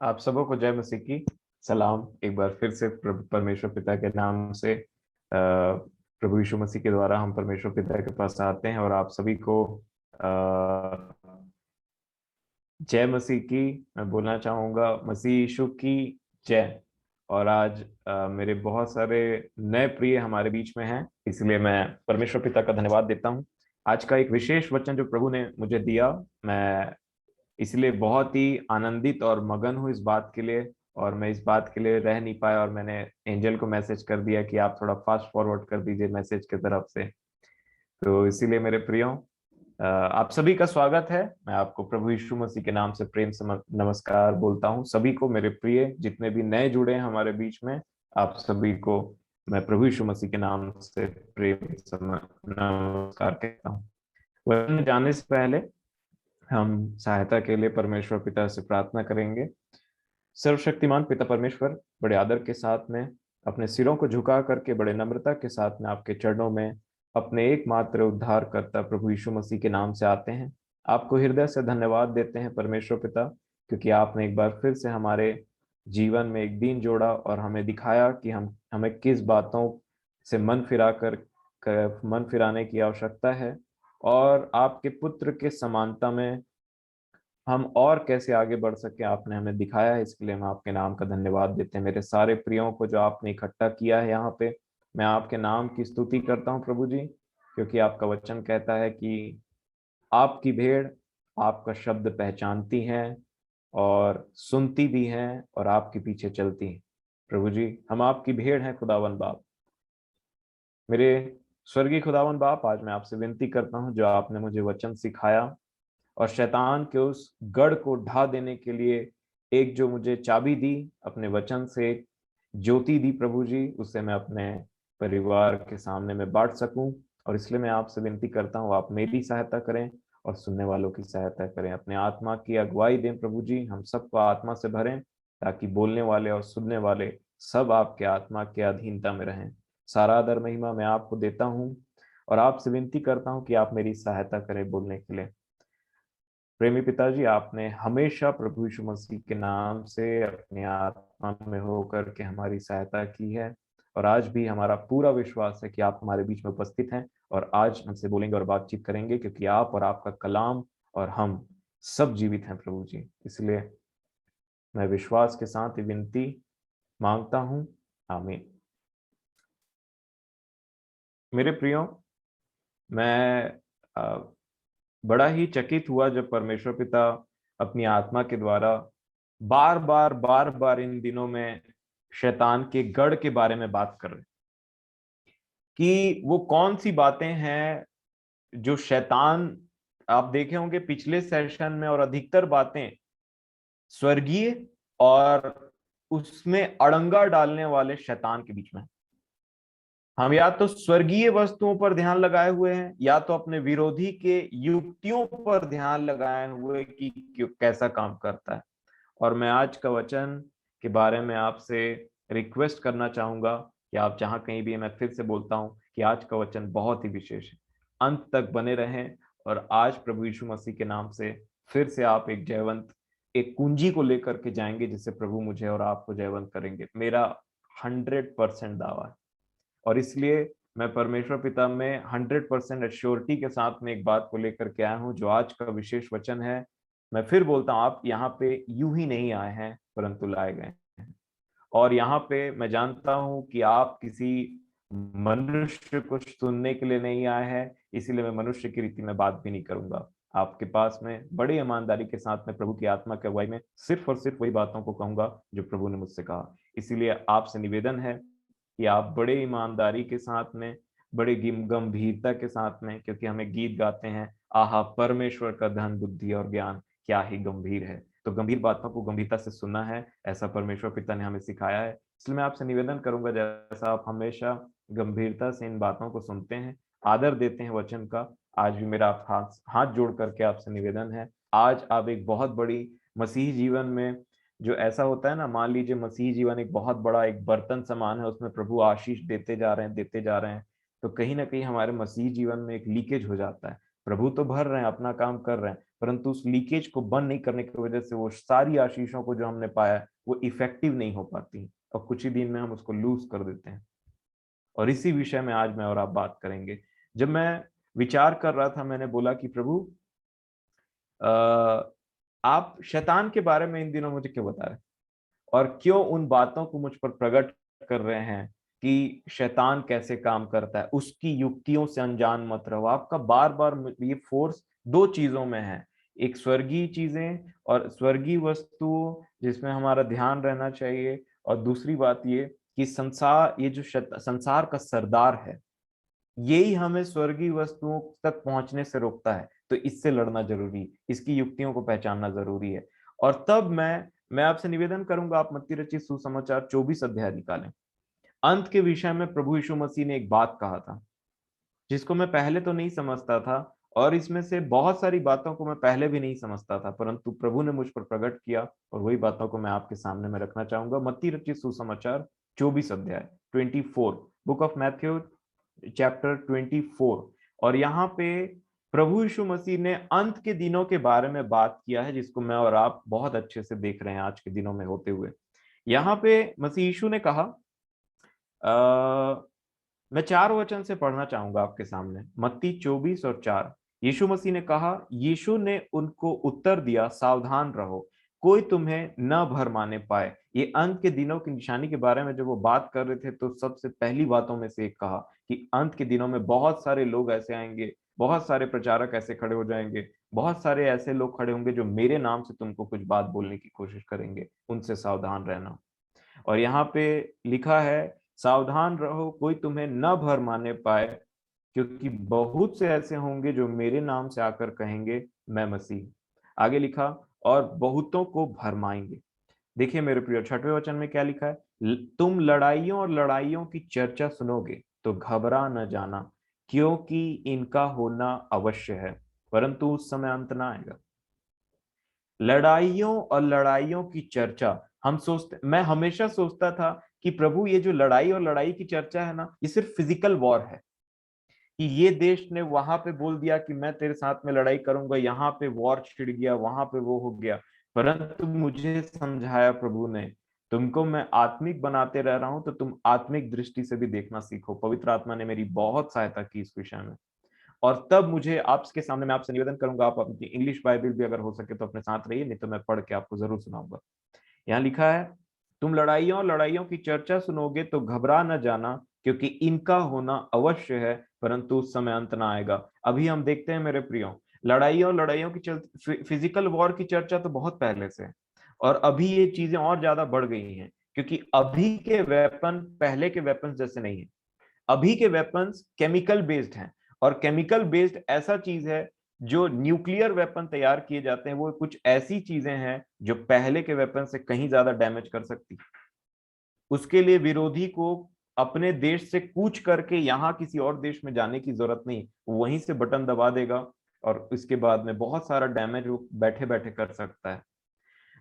आप सबों को जय मसीह की सलाम। एक बार फिर से प्रभु परमेश्वर पिता के नाम से प्रभु यीशु मसीह के द्वारा हम परमेश्वर पिता के पास आते हैं और आप सभी को जय मसीह की मैं बोलना चाहूंगा। मसीह यीशु की जय। और आज मेरे बहुत सारे नए प्रिय हमारे बीच में हैं, इसलिए मैं परमेश्वर पिता का धन्यवाद देता हूं। आज का एक विशेष वचन जो प्रभु ने मुझे दिया, मैं इसलिए बहुत ही आनंदित और मगन हूँ इस बात के लिए। और मैं इस बात के लिए रह नहीं पाया और मैंने एंजल को मैसेज कर दिया कि आप थोड़ा फास्ट फॉरवर्ड कर दीजिए मैसेज की तरफ से। तो इसीलिए मेरे प्रियो, आप सभी का स्वागत है। मैं आपको प्रभु यीशु मसीह के नाम से प्रेम से नमस्कार बोलता हूँ। सभी को मेरे प्रिय जितने भी नए जुड़े हैं हमारे बीच में, आप सभी को मैं प्रभु यीशु मसीह के नाम से प्रेम से नमस्कार कहता हूँ। वचन जाने से पहले हम सहायता के लिए परमेश्वर पिता से प्रार्थना करेंगे। सर्वशक्तिमान पिता परमेश्वर, बड़े आदर के साथ में अपने सिरों को झुका करके बड़े नम्रता के साथ में आपके चरणों में अपने एकमात्र उद्धारकर्ता प्रभु यीशु मसीह के नाम से आते हैं। आपको हृदय से धन्यवाद देते हैं परमेश्वर पिता, क्योंकि आपने एक बार फिर से हमारे जीवन में एक दिन जोड़ा और हमें दिखाया कि हमें किस बातों से मन फिराने की आवश्यकता है और आपके पुत्र के समानता में हम और कैसे आगे बढ़ सके आपने हमें दिखाया है। इसके लिए हम आपके नाम का धन्यवाद देते हैं। मेरे सारे प्रियों को जो आपने इकट्ठा किया है यहाँ पे, मैं आपके नाम की स्तुति करता हूँ प्रभु जी, क्योंकि आपका वचन कहता है कि आपकी भेड़ आपका शब्द पहचानती है और सुनती भी है और आपके पीछे चलती है। प्रभु जी, हम आपकी भेड़ हैं खुदावन बाप। मेरे स्वर्गीय खुदावन बाप, आज मैं आपसे विनती करता हूँ, जो आपने मुझे वचन सिखाया और शैतान के उस गढ़ को ढा देने के लिए एक जो मुझे चाबी दी, अपने वचन से ज्योति दी प्रभु जी, उससे मैं अपने परिवार के सामने में बांट सकूं। और इसलिए मैं आपसे विनती करता हूं, आप मेरी सहायता करें और सुनने वालों की सहायता करें। अपने आत्मा की अगुवाई दें प्रभु जी, हम सबको आत्मा से भरें ताकि बोलने वाले और सुनने वाले सब आपके आत्मा के अधीनता में रहें। सारा आदर महिमा मैं आपको देता हूँ और आपसे विनती करता हूँ कि आप मेरी सहायता करें बोलने के लिए। प्रेमी पिताजी, आपने हमेशा प्रभु यीशु मसीह के नाम से अपनी आत्मा में होकर के हमारी सहायता की है और आज भी हमारा पूरा विश्वास है कि आप हमारे बीच में उपस्थित हैं और आज हमसे बोलेंगे और बातचीत करेंगे, क्योंकि आप और आपका कलाम और हम सब जीवित हैं प्रभु जी। इसलिए मैं विश्वास के साथ विनती मांगता हूँ, आमीन। मेरे प्रियो, मैं बड़ा ही चकित हुआ जब परमेश्वर पिता अपनी आत्मा के द्वारा बार बार इन दिनों में शैतान के गढ़ के बारे में बात कर रहे, कि वो कौन सी बातें हैं जो शैतान, आप देखे होंगे पिछले सेशन में, और अधिकतर बातें स्वर्गीय और उसमें अड़ंगा डालने वाले शैतान के बीच में। हम या तो स्वर्गीय वस्तुओं पर ध्यान लगाए हुए हैं या तो अपने विरोधी के युक्तियों पर ध्यान लगाए हुए कि कैसा काम करता है। और मैं आज का वचन के बारे में आपसे रिक्वेस्ट करना चाहूंगा कि आप जहां कहीं भी, मैं फिर से बोलता हूं कि आज का वचन बहुत ही विशेष है। अंत तक बने रहें और आज प्रभु यीशु मसीह के नाम से फिर से आप एक जयवंत, एक कुंजी को लेकर के जाएंगे जिससे प्रभु मुझे और आपको जयवंत करेंगे। मेरा 100% दावा है और इसलिए मैं परमेश्वर पिता में 100% एश्योरिटी के साथ में एक बात को लेकर के आया हूं, जो आज का विशेष वचन है। मैं फिर बोलता हूं, आप यहाँ पे यूं ही नहीं आए हैं परंतु लाए गए हैं। और यहाँ पे मैं जानता हूं कि आप किसी मनुष्य को सुनने के लिए नहीं आए हैं, इसीलिए मैं मनुष्य की रीति में बात भी नहीं करूंगा। आपके पास में बड़ी ईमानदारी के साथ में प्रभु की आत्मा की अगुवाई में सिर्फ और सिर्फ वही बातों को कहूंगा जो प्रभु ने मुझसे कहा। इसीलिए आपसे निवेदन है कि आप बड़े ईमानदारी के साथ में, बड़े गंभीरता के साथ में, क्योंकि हमें गीत गाते हैं, आहा परमेश्वर का धन बुद्धि और ज्ञान क्या ही गंभीर है। तो गंभीर बातों को गंभीरता से सुनना है, ऐसा परमेश्वर पिता ने हमें सिखाया है। इसलिए मैं आपसे निवेदन करूंगा, जैसा आप हमेशा गंभीरता से इन बातों को सुनते हैं, आदर देते हैं वचन का, आज भी मेरा हाथ हाथ जोड़ करके आपसे निवेदन है। आज आप एक बहुत बड़ी मसीही जीवन में, जो ऐसा होता है ना, मान लीजिए मसीही जीवन एक बहुत बड़ा एक बर्तन समान है, उसमें प्रभु आशीष देते जा रहे हैं देते जा रहे हैं, तो कहीं ना कहीं हमारे मसीही जीवन में एक लीकेज हो जाता है। प्रभु तो भर रहे हैं, अपना काम कर रहे हैं, परंतु उस लीकेज को बंद नहीं करने की वजह से वो सारी आशीषों को जो हमने पाया है वो इफेक्टिव नहीं हो पाती और कुछ ही दिन में हम उसको लूज कर देते हैं। और इसी विषय में आज मैं और आप बात करेंगे। जब मैं विचार कर रहा था, मैंने बोला कि प्रभु, आप शैतान के बारे में इन दिनों मुझे क्यों बता रहे, और क्यों उन बातों को मुझ पर प्रकट कर रहे हैं कि शैतान कैसे काम करता है, उसकी युक्तियों से अनजान मत रहो। आपका बार बार ये फोर्स दो चीजों में है, एक स्वर्गीय चीजें और स्वर्गीय वस्तुओं जिसमें हमारा ध्यान रहना चाहिए, और दूसरी बात ये कि संसार, ये जो संसार का सरदार है, यही हमें स्वर्गीय वस्तुओं तक पहुंचने से रोकता है। तो इससे लड़ना जरूरी, इसकी युक्तियों को पहचानना जरूरी है। और तब मैं आपसे निवेदन करूंगा, आप मत्ती रचित सुसमाचार 24 अध्याय निकालें। अंत के विषय में प्रभु यीशु मसीह ने एक बात कहा था जिसको मैं पहले तो नहीं समझता था, और इसमें से बहुत सारी बातों को मैं पहले भी नहीं समझता था, परंतु प्रभु ने मुझ पर प्रकट किया, और वही बातों को मैं आपके सामने में रखना चाहूंगा। मत्ती रचित सुसमाचार 24 अध्याय 24, बुक ऑफ मैथ्यू चैप्टर 24। और यहाँ पे प्रभु यीशु मसीह ने अंत के दिनों के बारे में बात किया है, जिसको मैं और आप बहुत अच्छे से देख रहे हैं आज के दिनों में होते हुए। यहाँ पे मसीह यीशु ने कहा, मैं 4 वचन से पढ़ना चाहूंगा आपके सामने, मत्ती 24 और 4। यीशु मसीह ने कहा, यीशु ने उनको उत्तर दिया, सावधान रहो, कोई तुम्हें न भरमाने पाए। ये अंत के दिनों की निशानी के बारे में जब वो बात कर रहे थे, तो सबसे पहली बातों में से एक कहा कि अंत के दिनों में बहुत सारे लोग ऐसे आएंगे, बहुत सारे प्रचारक ऐसे खड़े हो जाएंगे, बहुत सारे ऐसे लोग खड़े होंगे जो मेरे नाम से तुमको कुछ बात बोलने की कोशिश करेंगे, उनसे सावधान रहना। और यहाँ पे लिखा है, सावधान रहो, कोई तुम्हें न भरमाने पाए, क्योंकि बहुत से ऐसे होंगे जो मेरे नाम से आकर कहेंगे मैं मसीह। आगे लिखा, और बहुतों को भरमाएंगे। देखिए मेरे प्रिय, 6वें वचन में क्या लिखा है, तुम लड़ाइयों और लड़ाइयों की चर्चा सुनोगे तो घबरा न जाना, क्योंकि इनका होना अवश्य है, परंतु उस समय अंत ना आएगा। लड़ाइयों और लड़ाइयों की चर्चा, मैं हमेशा सोचता था कि प्रभु, ये जो लड़ाई और लड़ाई की चर्चा है ना, ये सिर्फ फिजिकल वॉर है, कि ये देश ने वहां पे बोल दिया कि मैं तेरे साथ में लड़ाई करूंगा, यहाँ पे वॉर छिड़ गया, वहां पे वो हो गया। परंतु मुझे समझाया प्रभु ने, तुमको मैं आत्मिक बनाते रह रहा हूं, तो तुम आत्मिक दृष्टि से भी देखना सीखो। पवित्र आत्मा ने मेरी बहुत सहायता की इस विषय में। और तब मुझे आपके सामने, मैं आपसे निवेदन करूंगा, आप अपनी इंग्लिश बाइबल भी अगर हो सके तो अपने साथ रहिए, नहीं तो मैं पढ़ के आपको जरूर सुनाऊंगा। यहाँ लिखा है, तुम लड़ाइयों लड़ाइयों की चर्चा सुनोगे तो घबरा न जाना, क्योंकि इनका होना अवश्य है, परंतु उस समय अंत ना आएगा। अभी हम देखते हैं मेरे प्रियो, लड़ाइयों लड़ाइयों की फिजिकल वॉर की चर्चा तो बहुत पहले से है, और अभी ये चीजें और ज्यादा बढ़ गई हैं, क्योंकि अभी के वेपन पहले के वेपन जैसे नहीं है। अभी के वेपन्स केमिकल बेस्ड हैं, और केमिकल बेस्ड ऐसा चीज है, जो न्यूक्लियर वेपन तैयार किए जाते हैं, वो कुछ ऐसी चीजें हैं जो पहले के वेपन से कहीं ज्यादा डैमेज कर सकती। उसके लिए विरोधी को अपने देश से कूच करके यहाँ किसी और देश में जाने की जरूरत नहीं, वहीं से बटन दबा देगा, और इसके बाद में बहुत सारा डैमेज वो बैठे बैठे कर सकता है।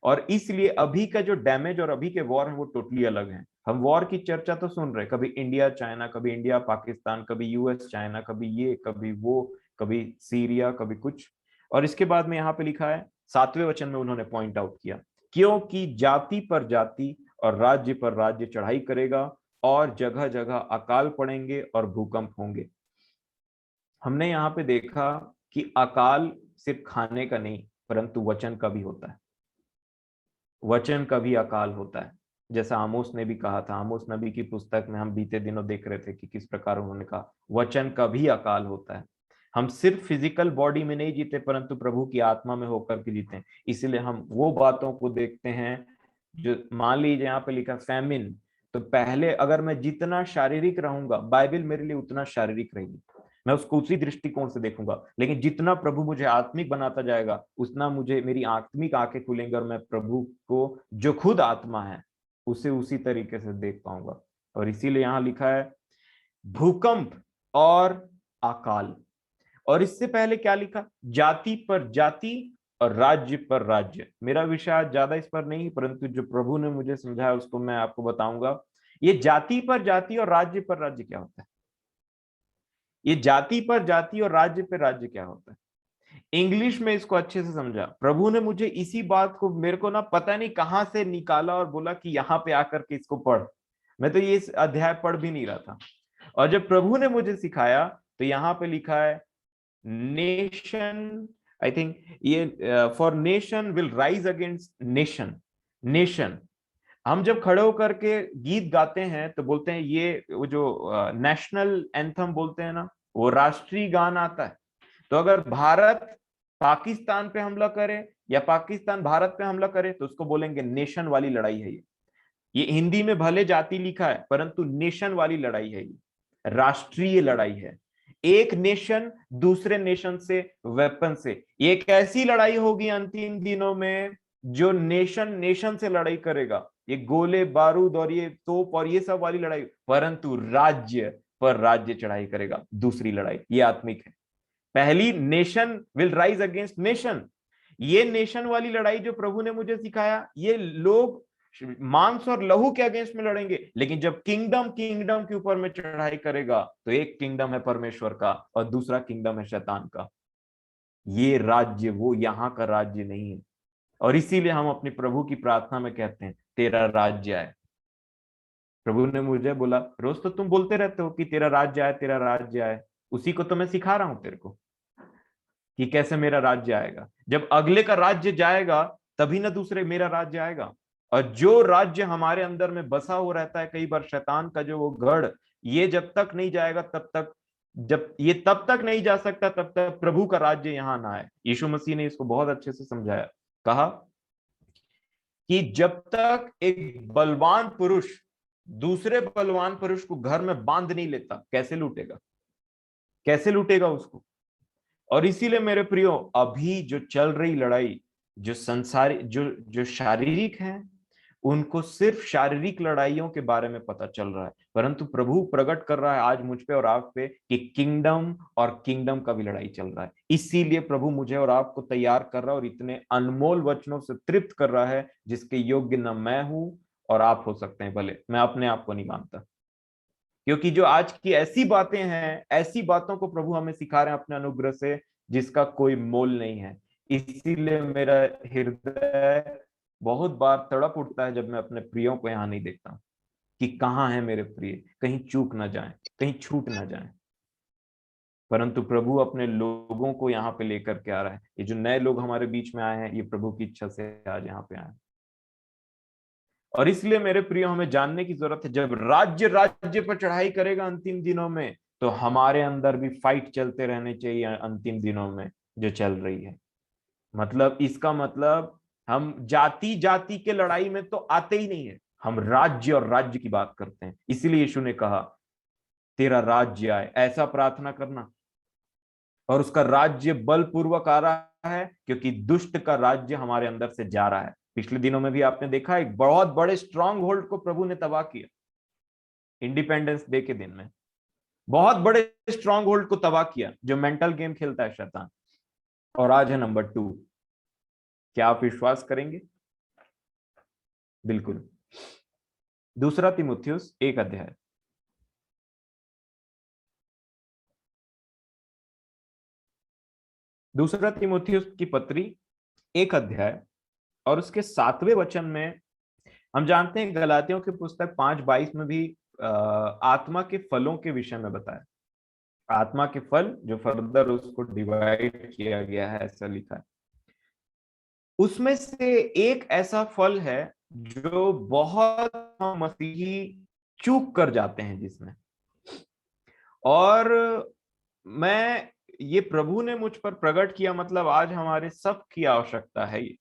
और इसलिए अभी का जो डैमेज और अभी के वॉर है वो टोटली अलग है। हम वॉर की चर्चा तो सुन रहे, कभी इंडिया चाइना, कभी इंडिया पाकिस्तान, कभी यूएस चाइना, कभी ये कभी वो, कभी सीरिया, कभी कुछ। और इसके बाद में यहाँ पे लिखा है, 7वें वचन में उन्होंने पॉइंट आउट किया, क्योंकि जाति पर जाति और राज्य पर राज्य चढ़ाई करेगा, और जगह जगह अकाल पड़ेंगे और भूकंप होंगे। हमने यहाँ पे देखा कि अकाल सिर्फ खाने का नहीं, परंतु वचन का भी होता है। वचन का भी अकाल होता है, जैसा आमोस ने भी कहा था। आमोस नबी की पुस्तक में हम बीते दिनों देख रहे थे कि किस प्रकार उन्होंने कहा वचन का भी अकाल होता है। हम सिर्फ फिजिकल बॉडी में नहीं जीते, परंतु प्रभु की आत्मा में होकर के जीते हैं। इसलिए हम वो बातों को देखते हैं जो, मान लीजिए यहाँ पे लिखा फैमिन, तो पहले अगर मैं जितना शारीरिक रहूंगा, बाइबल मेरे लिए उतना शारीरिक रहेगी, मैं उसको उसी दृष्टिकोण से देखूंगा। लेकिन जितना प्रभु मुझे आत्मिक बनाता जाएगा, उतना मुझे मेरी आत्मिक आंखें खुलेंगी, और मैं प्रभु को जो खुद आत्मा है उसे उसी तरीके से देख पाऊंगा। और इसीलिए यहां लिखा है भूकंप और अकाल। और इससे पहले क्या लिखा, जाति पर जाति और राज्य पर राज्य। मेरा विषय आज ज्यादा इस पर नहीं, परंतु जो प्रभु ने मुझे समझाया उसको मैं आपको बताऊंगा। ये जाति पर जाति और राज्य पर राज्य क्या होता है? ये जाति पर जाति और राज्य पर राज्य क्या होता है? इंग्लिश में इसको अच्छे से समझा। प्रभु ने मुझे इसी बात को, मेरे को ना पता नहीं कहां से निकाला और बोला कि यहाँ पे आकर के इसको पढ़। मैं तो ये इस अध्याय पढ़ भी नहीं रहा था, और जब प्रभु ने मुझे सिखाया तो यहाँ पे लिखा है नेशन, आई थिंक ये for nation will rise against nation. Nation, हम जब खड़े होकर के गीत गाते हैं तो बोलते हैं ये वो जो नेशनल एंथम बोलते हैं ना, वो राष्ट्रीय गान आता है। तो अगर भारत पाकिस्तान पे हमला करे या पाकिस्तान भारत पे हमला करे तो उसको बोलेंगे नेशन वाली लड़ाई है ये हिंदी में भले जाति लिखा है परंतु नेशन वाली लड़ाई है, ये राष्ट्रीय लड़ाई है। एक नेशन दूसरे नेशन से वेपन से, ये एक ऐसी लड़ाई होगी अंतिम दिनों में जो नेशन नेशन से लड़ाई करेगा, ये गोले बारूद और ये तोप और ये सब वाली लड़ाई, परंतु राज्य पर राज्य चढ़ाई करेगा, दूसरी लड़ाई ये आत्मिक है। पहली nation will rise against nation, ये नेशन वाली लड़ाई जो प्रभु ने मुझे सिखाया, ये लोग मांस और लहू के अगेंस्ट में लड़ेंगे, लेकिन जब किंगडम किंगडम के ऊपर में चढ़ाई करेगा तो एक किंगडम है परमेश्वर का और दूसरा किंगडम है शैतान का। ये राज्य वो यहां का राज्य नहीं है, और इसीलिए हम अपने प्रभु की प्रार्थना में कहते हैं तेरा राज्य आए। प्रभु ने मुझे बोला रोज तो तुम बोलते रहते हो कि तेरा राज्य आए तेरा राज्य आए, उसी को तो मैं सिखा रहा हूं तेरे को कि कैसे मेरा राज्य आएगा। जब अगले का राज्य जाएगा तभी ना दूसरे मेरा राज्य आएगा। और जो राज्य हमारे अंदर में बसा हो रहता है कई बार शैतान का जो वो गढ़, ये जब तक नहीं जाएगा तब तक, जब ये तब तक नहीं जा सकता तब तक प्रभु का राज्य यहां ना आए। यीशु मसीह ने इसको बहुत अच्छे से समझाया, कहा कि जब तक एक बलवान पुरुष दूसरे बलवान पुरुष को घर में बांध नहीं लेता कैसे लूटेगा, कैसे लूटेगा उसको। और इसीलिए मेरे प्रियो अभी जो चल रही लड़ाई, जो संसारी जो जो शारीरिक है, उनको सिर्फ शारीरिक लड़ाइयों के बारे में पता चल रहा है, परंतु प्रभु प्रकट कर रहा है आज मुझ पे और आप पे कि किंगडम और किंगडम का भी लड़ाई चल रहा है। इसीलिए प्रभु मुझे और आपको तैयार कर रहा है और इतने अनमोल वचनों से तृप्त कर रहा है जिसके योग्य न मैं हूं और आप हो सकते हैं, भले मैं अपने आप को नहीं मानता। क्योंकि जो आज की ऐसी बातें हैं, ऐसी बातों को प्रभु हमें सिखा रहे हैं अपने अनुग्रह से जिसका कोई मोल नहीं है। इसीलिए मेरा हृदय बहुत बार तड़प उठता है जब मैं अपने प्रियों को यहाँ नहीं देखता कि कहाँ है मेरे प्रिय, कहीं चूक ना जाएं, कहीं छूट ना जाएं। परंतु प्रभु अपने लोगों को यहाँ पे लेकर के आ रहा है। ये जो नए लोग हमारे बीच में आए हैं, ये प्रभु की इच्छा से आज यहाँ पे आए हैं। और इसलिए मेरे प्रियो हमें जानने की जरूरत है, जब राज्य राज्य पर चढ़ाई करेगा अंतिम दिनों में, तो हमारे अंदर भी फाइट चलते रहने चाहिए अंतिम दिनों में जो चल रही है। मतलब इसका मतलब हम जाति जाति के लड़ाई में तो आते ही नहीं है, हम राज्य और राज्य की बात करते हैं। इसीलिए यीशु ने कहा तेरा राज्य आए, ऐसा प्रार्थना करना। और उसका राज्य बलपूर्वक आ रहा है क्योंकि दुष्ट का राज्य हमारे अंदर से जा रहा है। पिछले दिनों में भी आपने देखा एक बहुत बड़े स्ट्रांग होल्ड को प्रभु ने तबाह किया, इंडिपेंडेंस डे के दिन में बहुत बड़े स्ट्रांग होल्ड को तबाह किया जो मेंटल गेम खेलता है शैतान। और आज है नंबर 2। क्या आप विश्वास करेंगे? बिल्कुल। दूसरा तीमुथियुस 1 अध्याय। दूसरा तीमुथियुस की पत्री 1 अध्याय और उसके 7वें वचन में हम जानते हैं गलातियों की पुस्तक 5:22 में भी आत्मा के फलों के विषय में बताया। आत्मा के फल जो फर्दर उसको डिवाइड किया गया है ऐसा लिखा है। उसमें से एक ऐसा फल है जो बहुत मसीही चूक कर जाते हैं जिसमें, और मैं ये प्रभु ने मुझ पर प्रकट किया, मतलब आज हमारे सब की आवश्यकता है ये।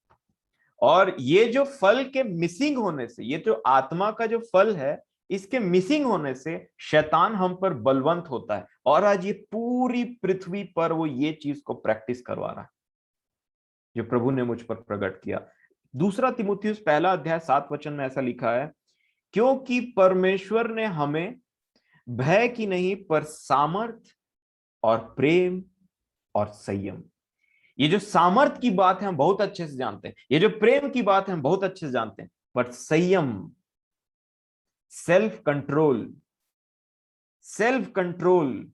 और ये जो फल के मिसिंग होने से, ये जो आत्मा का जो फल है इसके मिसिंग होने से शैतान हम पर बलवंत होता है, और आज ये पूरी पृथ्वी पर वो ये चीज को प्रैक्टिस करवा रहा है जो प्रभु ने मुझ पर प्रकट किया। दूसरा तीमुथियुस 1 अध्याय 7 वचन में ऐसा लिखा है, क्योंकि परमेश्वर ने हमें भय की नहीं पर सामर्थ और प्रेम और संयम। ये जो सामर्थ की बात है हम बहुत अच्छे से जानते हैं, ये जो प्रेम की बात है हम बहुत अच्छे से जानते हैं, पर संयम, सेल्फ कंट्रोल, सेल्फ कंट्रोल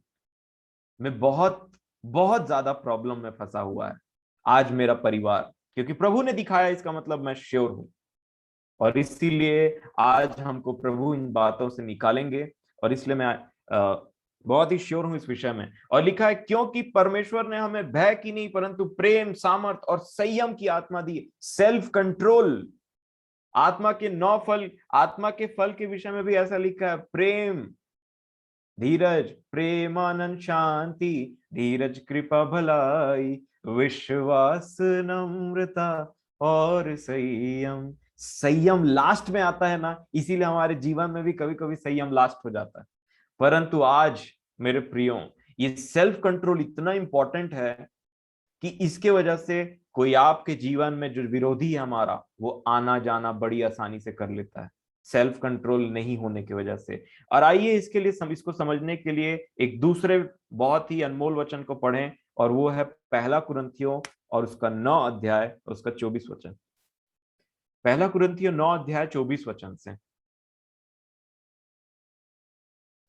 में बहुत बहुत ज्यादा प्रॉब्लम में फंसा हुआ है आज मेरा परिवार, क्योंकि प्रभु ने दिखाया, इसका मतलब मैं श्योर हूं। और इसीलिए आज हमको प्रभु इन बातों से निकालेंगे, और इसलिए मैं बहुत ही श्योर हूं इस विषय में। और लिखा है, क्योंकि परमेश्वर ने हमें भय की नहीं परंतु प्रेम, सामर्थ और संयम की आत्मा दी, सेल्फ कंट्रोल। आत्मा के 9 फल, आत्मा के फल के विषय में भी ऐसा लिखा है, प्रेम, धीरज, प्रेम, आनंद, शांति, धीरज, कृपा, भलाई, विश्वास, नम्रता और संयम। संयम लास्ट में आता है ना, इसीलिए हमारे जीवन में भी कभी कभी संयम लास्ट हो जाता है। परंतु आज मेरे प्रियो, ये सेल्फ कंट्रोल इतना इंपॉर्टेंट है कि इसके वजह से कोई आपके जीवन में जो विरोधी है हमारा, वो आना जाना बड़ी आसानी से कर लेता है, सेल्फ कंट्रोल नहीं होने की वजह से। और आइए इसके लिए इसको समझने के लिए एक दूसरे बहुत ही अनमोल वचन को पढ़ें, और वो है पहला कुरिन्थियों और उसका 9 अध्याय, उसका 24 वचन। पहला कुरिन्थियों 9 अध्याय 24 वचन से।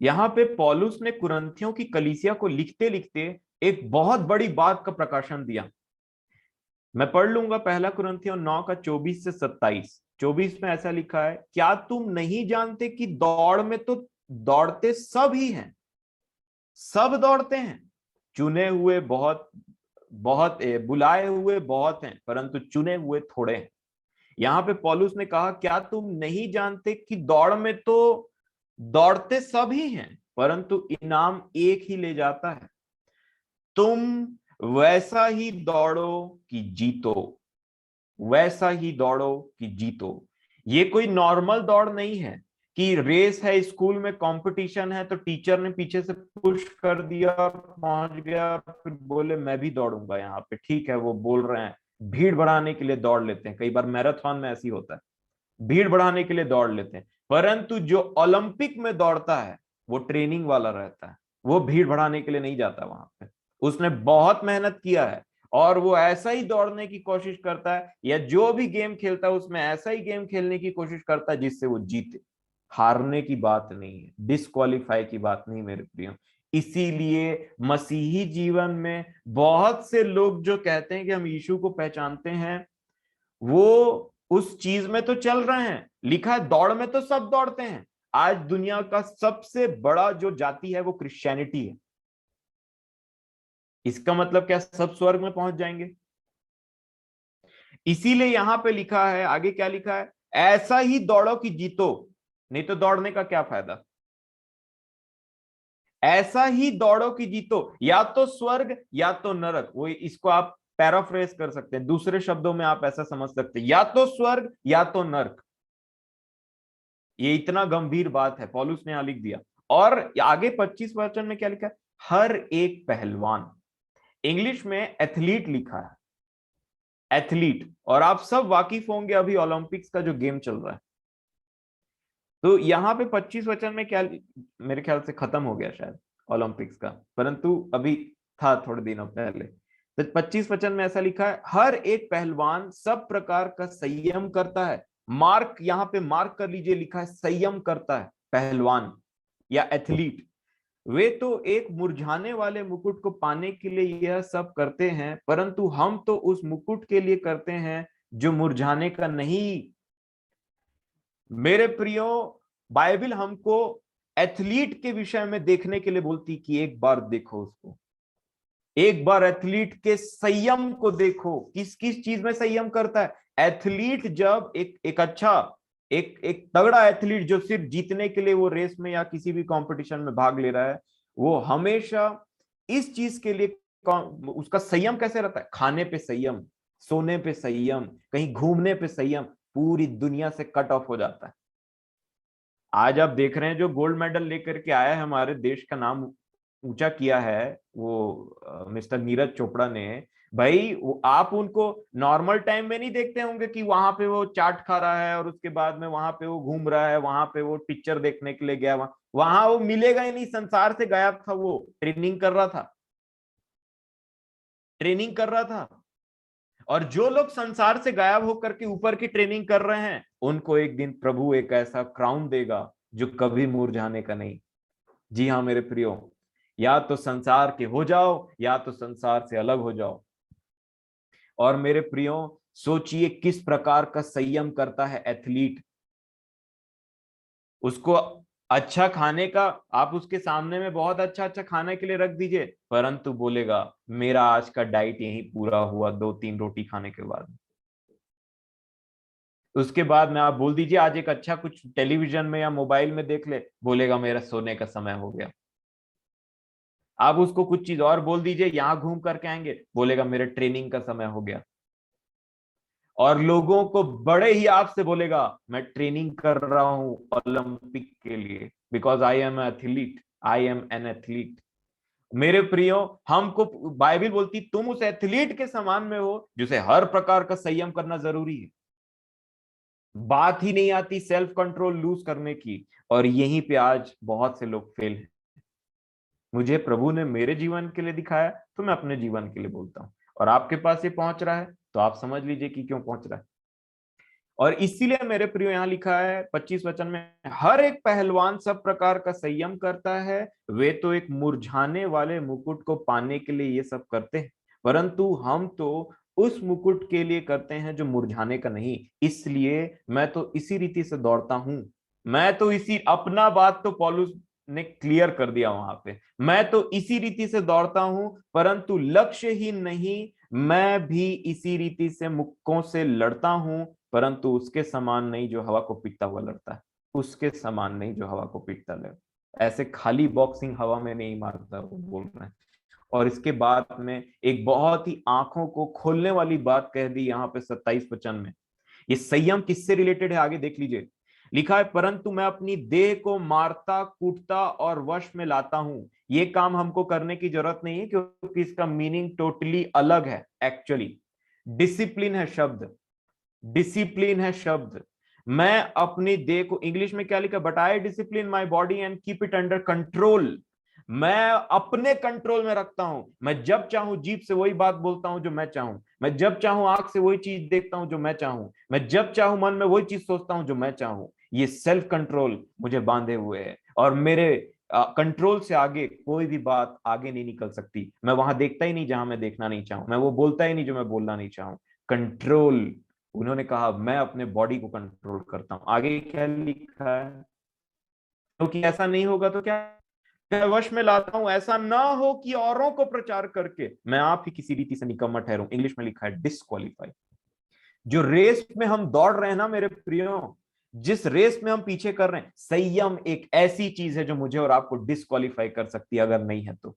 यहां पे पौलुस ने कुरिन्थियों की कलीसिया को लिखते लिखते एक बहुत बड़ी बात का प्रकाशन दिया। मैं पढ़ लूंगा पहला कुरिन्थियों 9 का 24 से 27। 24 में ऐसा लिखा है, क्या तुम नहीं जानते कि दौड़ में तो दौड़ते सब ही हैं, सब दौड़ते हैं, चुने हुए बहुत बहुत बुलाए हुए बहुत हैं परंतु चुने हुए थोड़े हैं। यहां पे पौलुस ने कहा, क्या तुम नहीं जानते कि दौड़ में तो दौड़ते सब ही हैं परंतु इनाम एक ही ले जाता है। तुम वैसा ही दौड़ो कि जीतो, वैसा ही दौड़ो कि जीतो। ये कोई नॉर्मल दौड़ नहीं है कि रेस है, स्कूल में कंपटीशन है तो टीचर ने पीछे से पुश कर दिया, पहुंच गया, फिर बोले मैं भी दौड़ूंगा यहाँ पे। ठीक है, वो बोल रहे हैं, भीड़ बढ़ाने के लिए दौड़ लेते हैं, कई बार मैराथन में ऐसी होता है, भीड़ बढ़ाने के लिए दौड़ लेते हैं। परंतु जो ओलंपिक में दौड़ता है वो ट्रेनिंग वाला रहता है, वो भीड़ बढ़ाने के लिए नहीं जाता वहां पे। उसने बहुत मेहनत किया है और वो ऐसा ही दौड़ने की कोशिश करता है, या जो भी गेम खेलता है उसमें ऐसा ही गेम खेलने की कोशिश करता है जिससे वो जीते। हारने की बात नहीं है, डिस्क्वालीफाई की बात नहीं मेरे प्रियो। इसीलिए मसीही जीवन में बहुत से लोग जो कहते हैं कि हम यीशु को पहचानते हैं, वो उस चीज में तो चल रहे हैं। लिखा है दौड़ में तो सब दौड़ते हैं। आज दुनिया का सबसे बड़ा जो जाति है वो क्रिश्चियनिटी है। इसका मतलब क्या सब स्वर्ग में पहुंच जाएंगे? इसीलिए यहां पे लिखा है, आगे क्या लिखा है, ऐसा ही दौड़ो कि जीतो, नहीं तो दौड़ने का क्या फायदा। ऐसा ही दौड़ो कि जीतो, या तो स्वर्ग या तो नरक। वो इसको आप पैराफ्रेज कर सकते हैं, दूसरे शब्दों में आप ऐसा समझ सकते हैं, या तो स्वर्ग या तो नरक। ये इतना गंभीर बात है, पौलुस ने यहां लिख दिया। और आगे 25 वचन में क्या लिखा है, हर एक पहलवान, इंग्लिश में एथलीट लिखा है, एथलीट। और आप सब वाकिफ होंगे अभी ओलंपिक्स का जो गेम चल रहा है, तो यहाँ पे 25 वचन में क्या, मेरे ख्याल से खत्म हो गया शायद ओलंपिक्स का, परंतु अभी था थोड़े दिनों पहले। तो 25 वचन में ऐसा लिखा है, हर एक पहलवान सब प्रकार का संयम करता है। मार्क, यहाँ पे मार्क कर लीजिए, लिखा है संयम करता है पहलवान या एथलीट। वे तो एक मुरझाने वाले मुकुट को पाने के लिए यह सब करते हैं, परंतु हम तो उस मुकुट के लिए करते हैं जो मुरझाने का नहीं। मेरे प्रियो, बाइबल हमको एथलीट के विषय में देखने के लिए बोलती कि एक बार देखो उसको, एक बार एथलीट के संयम को देखो। किस किस चीज में संयम करता है एथलीट? जब एक अच्छा, एक तगड़ा एथलीट जो सिर्फ जीतने के लिए वो रेस में या किसी भी कंपटीशन में भाग ले रहा है, वो हमेशा इस चीज के लिए उसका संयम कैसे रहता है, खाने पे संयम, सोने पे संयम, कहीं घूमने पे संयम, पूरी दुनिया से कट ऑफ हो जाता है। आज आप देख रहे हैं जो गोल्ड मेडल लेकर के आया है, हमारे देश का नाम ऊंचा किया है, वो मिस्टर नीरज चोपड़ा ने। भाई आप उनको नॉर्मल टाइम में नहीं देखते होंगे कि वहां पे वो चाट खा रहा है और उसके बाद में वहां पे वो घूम रहा है, वहां पे वो पिक्चर देखने के लिए गया, वहां वो मिलेगा ही नहीं, संसार से गायब था, वो ट्रेनिंग कर रहा था, ट्रेनिंग कर रहा था। और जो लोग संसार से गायब होकर के ऊपर की ट्रेनिंग कर रहे हैं, उनको एक दिन प्रभु एक ऐसा क्राउन देगा जो कभी मुरझाने का नहीं। जी हाँ मेरे प्रियो, या तो संसार के हो जाओ या तो संसार से अलग हो जाओ। और मेरे प्रियो, सोचिए किस प्रकार का संयम करता है एथलीट। उसको अच्छा खाने का, आप उसके सामने में बहुत अच्छा अच्छा खाने के लिए रख दीजिए, परंतु बोलेगा मेरा आज का डाइट यही पूरा हुआ 2-3 रोटी खाने के बाद। उसके बाद में आप बोल दीजिए आज एक अच्छा कुछ टेलीविजन में या मोबाइल में देख ले, बोलेगा मेरा सोने का समय हो गया। आप उसको कुछ चीज और बोल दीजिए, यहां घूम करके आएंगे, बोलेगा मेरे ट्रेनिंग का समय हो गया। और लोगों को बड़े ही आपसे बोलेगा मैं ट्रेनिंग कर रहा हूं ओलंपिक के लिए, because I am athlete, I am an athlete. मेरे प्रियो, हमको बाइबल बोलती तुम उस एथलीट के समान में हो जिसे हर प्रकार का संयम करना जरूरी है। बात ही नहीं आती सेल्फ कंट्रोल लूज करने की, और यहीं पे आज बहुत से लोग फेल हैं। मुझे प्रभु ने मेरे जीवन के लिए दिखाया तो मैं अपने जीवन के लिए बोलता हूं, और आपके पास ये पहुंच रहा है तो आप समझ लीजिए कि क्यों पहुंच रहा है। और इसीलिए मेरे प्रियो यहां लिखा है 25 वचन में, हर एक पहलवान सब प्रकार का संयम करता है, वे तो एक मुरझाने वाले मुकुट को पाने के लिए ये सब करते हैं, परंतु हम तो उस मुकुट के लिए करते हैं जो मुरझाने का नहीं। इसलिए मैं तो इसी रीति से दौड़ता हूं। मैं तो इसी, अपना बात तो पौलुस ने क्लियर कर दिया वहां पे, मैं तो इसी रीति से दौड़ता हूं, परंतु लक्ष्य ही नहीं, मैं भी इसी रीति से मुक्कों से लड़ता हूं, परंतु उसके समान नहीं जो हवा को पीटता हुआ लड़ता है। उसके समान नहीं जो हवा को पीटता लड़ता, ऐसे खाली बॉक्सिंग हवा में नहीं मारता, वो बोल रहे हैं। और इसके बाद में एक बहुत ही आंखों को खोलने वाली बात कह दी यहाँ पे 27 वचन में। ये संयम किससे रिलेटेड है आगे देख लीजिए। लिखा है परंतु मैं अपनी देह को मारता कूटता और वश में लाता हूं। ये काम हमको करने की जरूरत नहीं है, क्योंकि इसका मीनिंग टोटली अलग है। एक्चुअली डिसिप्लिन है शब्द, डिसिप्लिन है शब्द। मैं अपनी देह को, इंग्लिश में क्या लिखा, but I discipline my body and keep it under control. मैं अपने कंट्रोल में रखता हूं। मैं जब चाहूं जीभ से वही बात बोलता हूं जो मैं चाहूं, मैं जब चाहूं आंख से वही चीज देखता हूं जो मैं चाहूं, मैं जब चाहूं मन में वही चीज सोचता हूं जो मैं चाहूं। ये सेल्फ कंट्रोल मुझे बांधे हुए है, और मेरे कंट्रोल से आगे कोई भी बात आगे नहीं निकल सकती। मैं वहां देखता ही नहीं जहां मैं देखना नहीं चाहूं, मैं वो बोलता ही नहीं जो मैं बोलना नहीं चाहूं। कंट्रोल, उन्होंने कहा मैं अपने बॉडी को कंट्रोल करता हूं। आगे क्या लिखा है, क्योंकि ऐसा नहीं होगा तो क्या, मैं वश में लाता हूं, ऐसा ना हो कि औरों को प्रचार करके मैं आप ही किसी रीति से निकम्मा ठहरूं। इंग्लिश में लिखा है डिस्क्वालीफाई। जो रेस में हम दौड़ रहे हैं ना मेरे प्रियो, जिस रेस में हम पीछे कर रहे हैं, संयम एक ऐसी चीज है जो मुझे और आपको डिस्क्वालीफाई कर सकती है अगर नहीं है तो।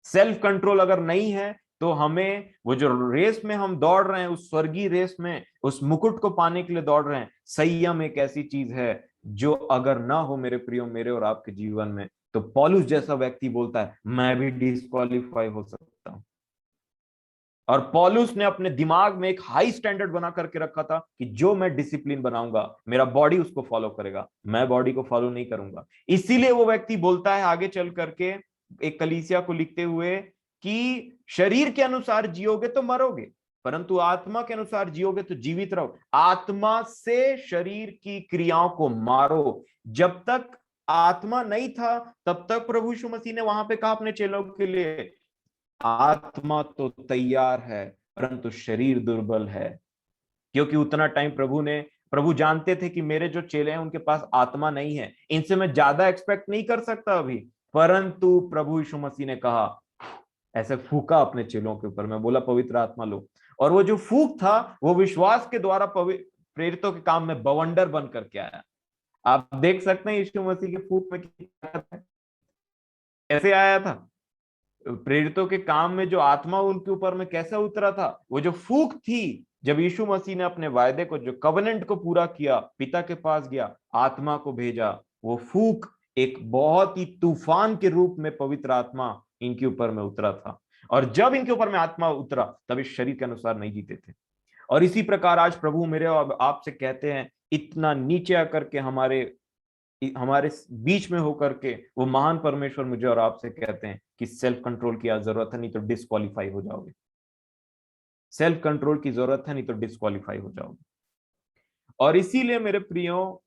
सेल्फ कंट्रोल अगर नहीं है तो हमें वो जो रेस में हम दौड़ रहे हैं, उस स्वर्गीय रेस में उस मुकुट को पाने के लिए दौड़ रहे हैं, संयम एक ऐसी चीज है जो अगर ना हो मेरे प्रियो, मेरे और आपके जीवन में, तो पौलुस जैसा व्यक्ति बोलता है मैं भी डिस्क्वालीफाई हो सकता हूं। और पौलुस ने अपने दिमाग में एक हाई स्टैंडर्ड बना करके रखा था कि जो मैं डिसिप्लिन बनाऊंगा मेरा बॉडी उसको फॉलो करेगा, मैं बॉडी को फॉलो नहीं करूंगा। इसीलिए वो व्यक्ति बोलता है आगे चल करके एक कलीसिया को लिखते हुए कि शरीर के अनुसार जियोगे तो मरोगे, परंतु आत्मा के अनुसार जियोगे तो जीवित रहो। आत्मा से शरीर की क्रियाओं को मारो। जब तक आत्मा नहीं था तब तक प्रभु यीशु मसीह ने वहां पे कहा अपने चेलों के लिए, आत्मा तो तैयार है परंतु शरीर दुर्बल है। क्योंकि उतना टाइम प्रभु जानते थे कि मेरे जो चेले हैं उनके पास आत्मा नहीं है, इनसे मैं ज्यादा एक्सपेक्ट नहीं कर सकता अभी। परंतु प्रभु यीशु मसीह ने कहा, ऐसे फूका अपने चेलों के ऊपर, मैं बोला पवित्र आत्मा लो। और वो जो फूक था वो विश्वास के द्वारा प्रेरितों के काम में बवंडर बन करके आया। आप देख सकते हैं यीशु मसीह के फूक में कैसे आया था। प्रेरितों के काम में जो आत्मा उनके ऊपर में कैसा उतरा था, वो जो फूक थी, जब यीशु मसीह ने अपने वायदे को, जो कवेनेंट को पूरा किया, पिता के पास गया, आत्मा को भेजा, वो फूक एक बहुत ही तूफान के रूप में पवित्र आत्मा इनके ऊपर में उतरा था। और जब इनके ऊपर में आत्मा उतरा तब इस शरीर के अनुसार नहीं जीते थे। और इसी प्रकार आज प्रभु मेरे और आपसे कहते हैं, इतना नीचे आकर के हमारे हमारे बीच में होकर के वो महान परमेश्वर मुझे और आपसे कहते हैं कि सेल्फ कंट्रोल की जरूरत है, नहीं तो डिस्क्वालीफाई हो जाओगे। सेल्फ कंट्रोल की जरूरत है, नहीं तो डिस्क्वालीफाई हो जाओगे। और इसीलिए मेरे प्रियो,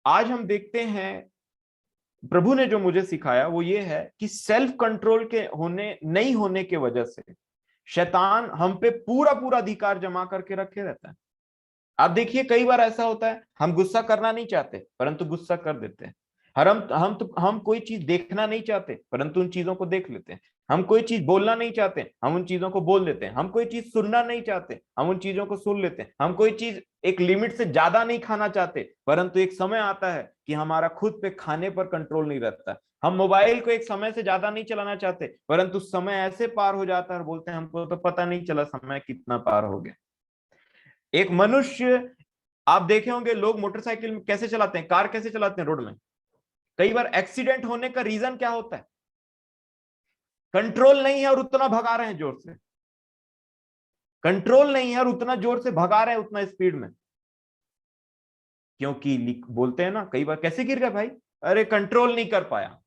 आज हम देखते हैं प्रभु ने जो मुझे सिखाया वो ये है कि सेल्फ कंट्रोल के होने नहीं होने के वजह से शैतान हम पे पूरा पूरा अधिकार जमा करके रखे रहता है। आप देखिए कई बार ऐसा होता है, हम गुस्सा करना नहीं चाहते परंतु गुस्सा कर देते हैं। हर हम कोई चीज देखना नहीं चाहते परंतु उन चीजों को देख लेते हैं। हम कोई चीज बोलना नहीं चाहते, हम उन चीजों को बोल देते हैं। हम कोई चीज सुनना नहीं चाहते, हम उन चीजों को सुन लेते हैं। हम कोई चीज एक लिमिट से ज्यादा नहीं खाना चाहते, परंतु एक समय आता है कि हमारा खुद पे खाने पर कंट्रोल नहीं रहता। हम मोबाइल को एक समय से ज्यादा नहीं चलाना चाहते, परंतु समय ऐसे पार हो जाता है और बोलते हैं हमको तो पता नहीं चला समय कितना पार हो गया। एक मनुष्य, आप देखे होंगे लोग मोटरसाइकिल कैसे चलाते हैं, कार कैसे चलाते हैं रोड में। कई बार एक्सीडेंट होने का रीजन क्या होता है? कंट्रोल नहीं है और उतना भगा रहे हैं जोर से। कंट्रोल नहीं है और उतना जोर से भगा रहे हैं, उतना स्पीड में। क्योंकि बोलते हैं ना कई बार, कैसे गिर गया भाई? अरे कंट्रोल नहीं कर पाया,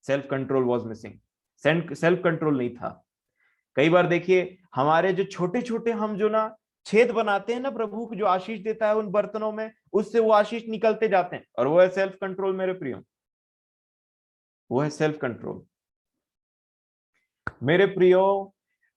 self control was missing, self control नहीं था। कई बार देखिए हमारे जो छोटे छोटे हम जो ना छेद बनाते हैं ना, प्रभु को जो आशीष देता है उन बर्तनों में, उससे वो आशीष निकलते जाते हैं, और वो है सेल्फ कंट्रोल मेरे प्रियो, वो है सेल्फ कंट्रोल। मेरे प्रियो,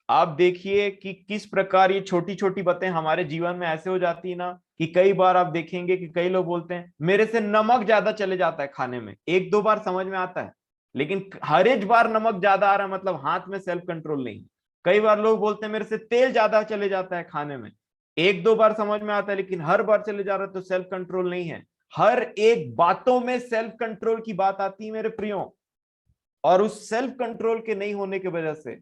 आप देखिए कि किस प्रकार ये छोटी छोटी बातें हमारे जीवन में ऐसे हो जाती है ना, कि कई बार आप देखेंगे कि कई लोग बोलते हैं मेरे से नमक ज्यादा चले जाता है खाने में। एक दो बार समझ में आता है, लेकिन हर एक बार नमक ज्यादा आ रहा है मतलब हाथ में सेल्फ कंट्रोल नहीं। कई बार लोग बोलते हैं मेरे से तेल ज्यादा चले जाता है खाने में। एक दो बार समझ में आता है, लेकिन हर बार चले जा रहा है तो सेल्फ कंट्रोल नहीं है। हर एक बातों में सेल्फ कंट्रोल की बात आती है मेरे प्रियो, और उस सेल्फ कंट्रोल के नहीं होने की वजह से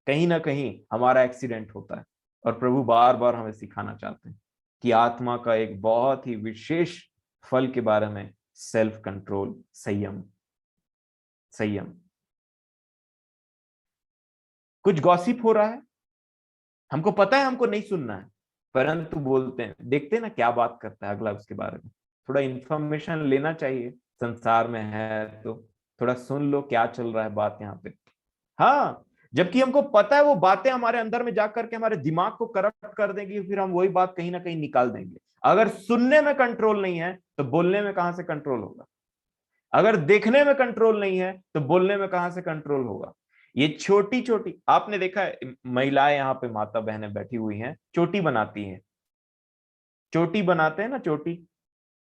कहीं ना कहीं हमारा एक्सीडेंट होता है। और प्रभु बार बार हमें सिखाना चाहते हैं कि आत्मा का एक बहुत ही विशेष फल के बारे में, सेल्फ कंट्रोल, संयम। संयम। कुछ गॉसिप हो रहा है, हमको पता है हमको नहीं सुनना है, परंतु बोलते हैं, देखते हैं ना क्या बात करता है अगला उसके बारे में। थोड़ा इंफॉर्मेशन लेना चाहिए, संसार में है तो थोड़ा सुन लो क्या चल रहा है बात यहाँ पे। हाँ, जबकि हमको पता है वो बातें हमारे अंदर में जाकर के हमारे दिमाग को करप्ट कर देंगी, फिर हम वही बात कहीं ना कहीं निकाल देंगे। अगर सुनने में कंट्रोल नहीं है तो बोलने में कहां से कंट्रोल होगा? अगर देखने में कंट्रोल नहीं है तो बोलने में कहां से कंट्रोल होगा? ये छोटी छोटी, आपने देखा है महिलाएं यहाँ पे माता बहनें बैठी हुई हैं, चोटी बनाती हैं। चोटी बनाते हैं ना, चोटी,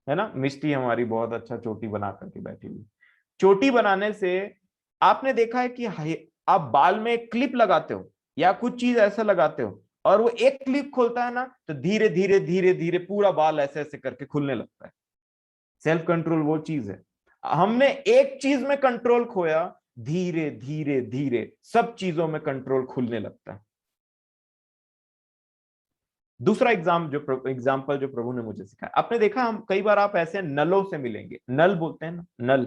है ना, मिष्टी हमारी बहुत अच्छा चोटी बना करके बैठी हुई। चोटी बनाने से आपने देखा है कि आप बाल में एक क्लिप लगाते हो या कुछ चीज ऐसा लगाते हो, और वो एक क्लिप खोलता है ना तो धीरे धीरे धीरे धीरे पूरा बाल ऐसे ऐसे करके खुलने लगता है। सेल्फ कंट्रोल वो चीज है। हमने एक चीज में कंट्रोल खोया, धीरे धीरे धीरे सब चीजों में कंट्रोल खुलने लगता है। दूसरा एग्जाम्पल जो प्रभु ने मुझे सिखाया, आपने देखा, हम कई बार आप ऐसे नलों से मिलेंगे, नल बोलते हैं ना, नल,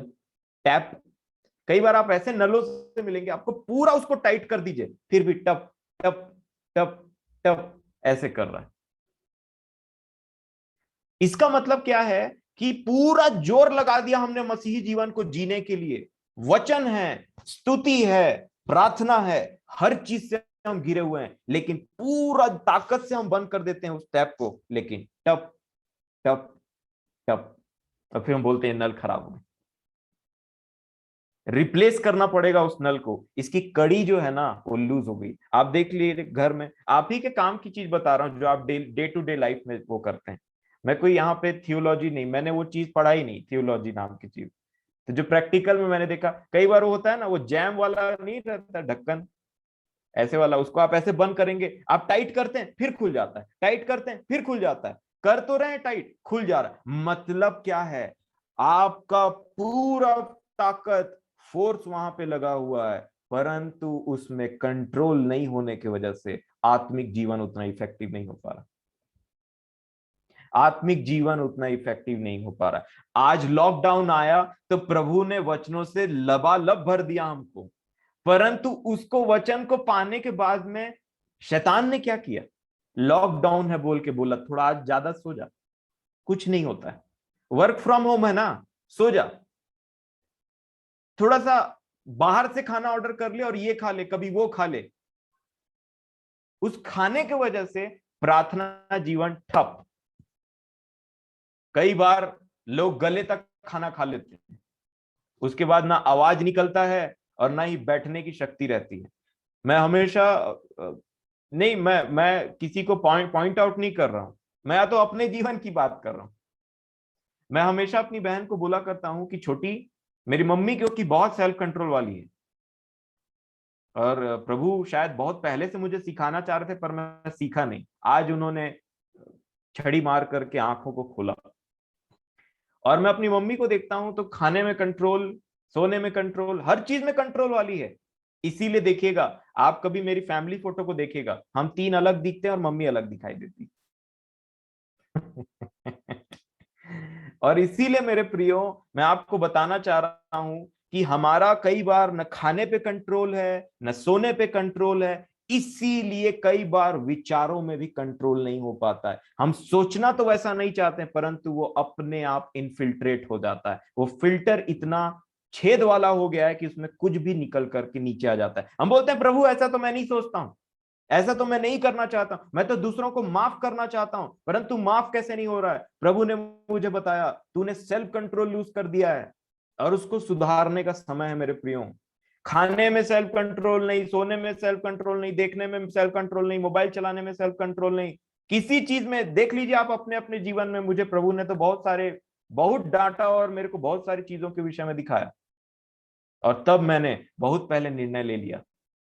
टैप। कई बार आप ऐसे नलों से मिलेंगे, आपको पूरा उसको टाइट कर दीजिए फिर भी टप टप टप टप ऐसे कर रहा है। इसका मतलब क्या है कि पूरा जोर लगा दिया हमने मसीही जीवन को जीने के लिए। वचन है, स्तुति है, प्रार्थना है, हर चीज से हम घिरे हुए हैं, लेकिन पूरा ताकत से हम बंद कर देते हैं उस टैप को, लेकिन टप टप टप, और फिर हम बोलते हैं नल खराब हो गया। रिप्लेस करना पड़ेगा उस नल को, इसकी कड़ी जो है ना वो लूज हो गई। आप देख लीजिए घर में, आप ही के काम की चीज बता रहा हूं जो आप डे टू डे लाइफ में वो करते हैं। मैं कोई यहाँ पे थियोलॉजी नहीं, मैंने वो चीज पढ़ाई नहीं, थियोलॉजी नाम की चीज। तो जो प्रैक्टिकल में मैंने देखा, कई बार वो होता है ना, वो जैम वाला नहीं रहता ढक्कन, ऐसे वाला, उसको आप ऐसे बंद करेंगे, आप टाइट करते हैं फिर खुल जाता है, टाइट करते हैं फिर खुल जाता है, कर तो रहे हैं टाइट, खुल जा रहा है। मतलब क्या है? आपका पूरा ताकत, फोर्स वहां पे लगा हुआ है, परंतु उसमें कंट्रोल नहीं होने की वजह से आत्मिक जीवन उतना इफेक्टिव नहीं हो पा रहा। आत्मिक जीवन उतना इफेक्टिव नहीं हो पा रहा। आज लॉकडाउन आया तो प्रभु ने वचनों से लबालब भर दिया हमको, परंतु उसको वचन को पाने के बाद में शैतान ने क्या किया? लॉकडाउन है बोल के बोला थोड़ा आज ज्यादा सो जा, कुछ नहीं होता है, वर्क फ्रॉम होम है ना, सो जा, थोड़ा सा बाहर से खाना ऑर्डर कर ले और ये खा ले, कभी वो खा ले। उस खाने की वजह से प्रार्थना जीवन ठप। कई बार लोग गले तक खाना खा लेते हैं, उसके बाद ना आवाज निकलता है और ना ही बैठने की शक्ति रहती है। मैं हमेशा नहीं, मैं किसी को पॉइंट आउट नहीं कर रहा हूं, मैं तो अपने जीवन की बात कर रहा हूं। मैं हमेशा अपनी बहन को बोला करता हूं कि छोटी, मेरी मम्मी क्योंकि बहुत सेल्फ कंट्रोल वाली है, और प्रभु शायद बहुत पहले से मुझे सिखाना चाह रहे थे पर मैं सीखा नहीं। आज उन्होंने छड़ी मार करके आंखों को खोला, और मैं अपनी मम्मी को देखता हूं तो खाने में कंट्रोल, सोने में कंट्रोल, हर चीज में कंट्रोल वाली है। इसीलिए देखिएगा, आप कभी मेरी फैमिली फोटो को देखिएगा, हम तीन अलग दिखते हैं और मम्मी अलग दिखाई देती। और इसीलिए मेरे प्रियो, मैं आपको बताना चाह रहा हूं कि हमारा कई बार न खाने पे कंट्रोल है, न सोने पे कंट्रोल है, इसीलिए कई बार विचारों में भी कंट्रोल नहीं हो पाता है। हम सोचना तो वैसा नहीं चाहते हैं, परंतु वो अपने आप इनफिल्ट्रेट हो जाता है। वो फिल्टर इतना छेद वाला हो गया है कि उसमें कुछ भी निकल करके नीचे आ जाता है। हम बोलते हैं प्रभु ऐसा तो मैं नहीं सोचता हूं, ऐसा तो मैं नहीं करना चाहता, मैं तो दूसरों को माफ करना चाहता हूं, परंतु माफ कैसे नहीं हो रहा है? प्रभु ने मुझे बताया तूने सेल्फ कंट्रोल लूज कर दिया है, और उसको सुधारने का समय है मेरे प्रियो। खाने में सेल्फ कंट्रोल नहीं, सोने में सेल्फ कंट्रोल नहीं, देखने में सेल्फ कंट्रोल नहीं, मोबाइल चलाने में सेल्फ कंट्रोल नहीं, किसी चीज में देख लीजिए आप अपने अपने जीवन में। मुझे प्रभु ने तो बहुत डांटा और मेरे को बहुत सारी चीजों के विषय में दिखाया, और तब मैंने बहुत पहले निर्णय ले लिया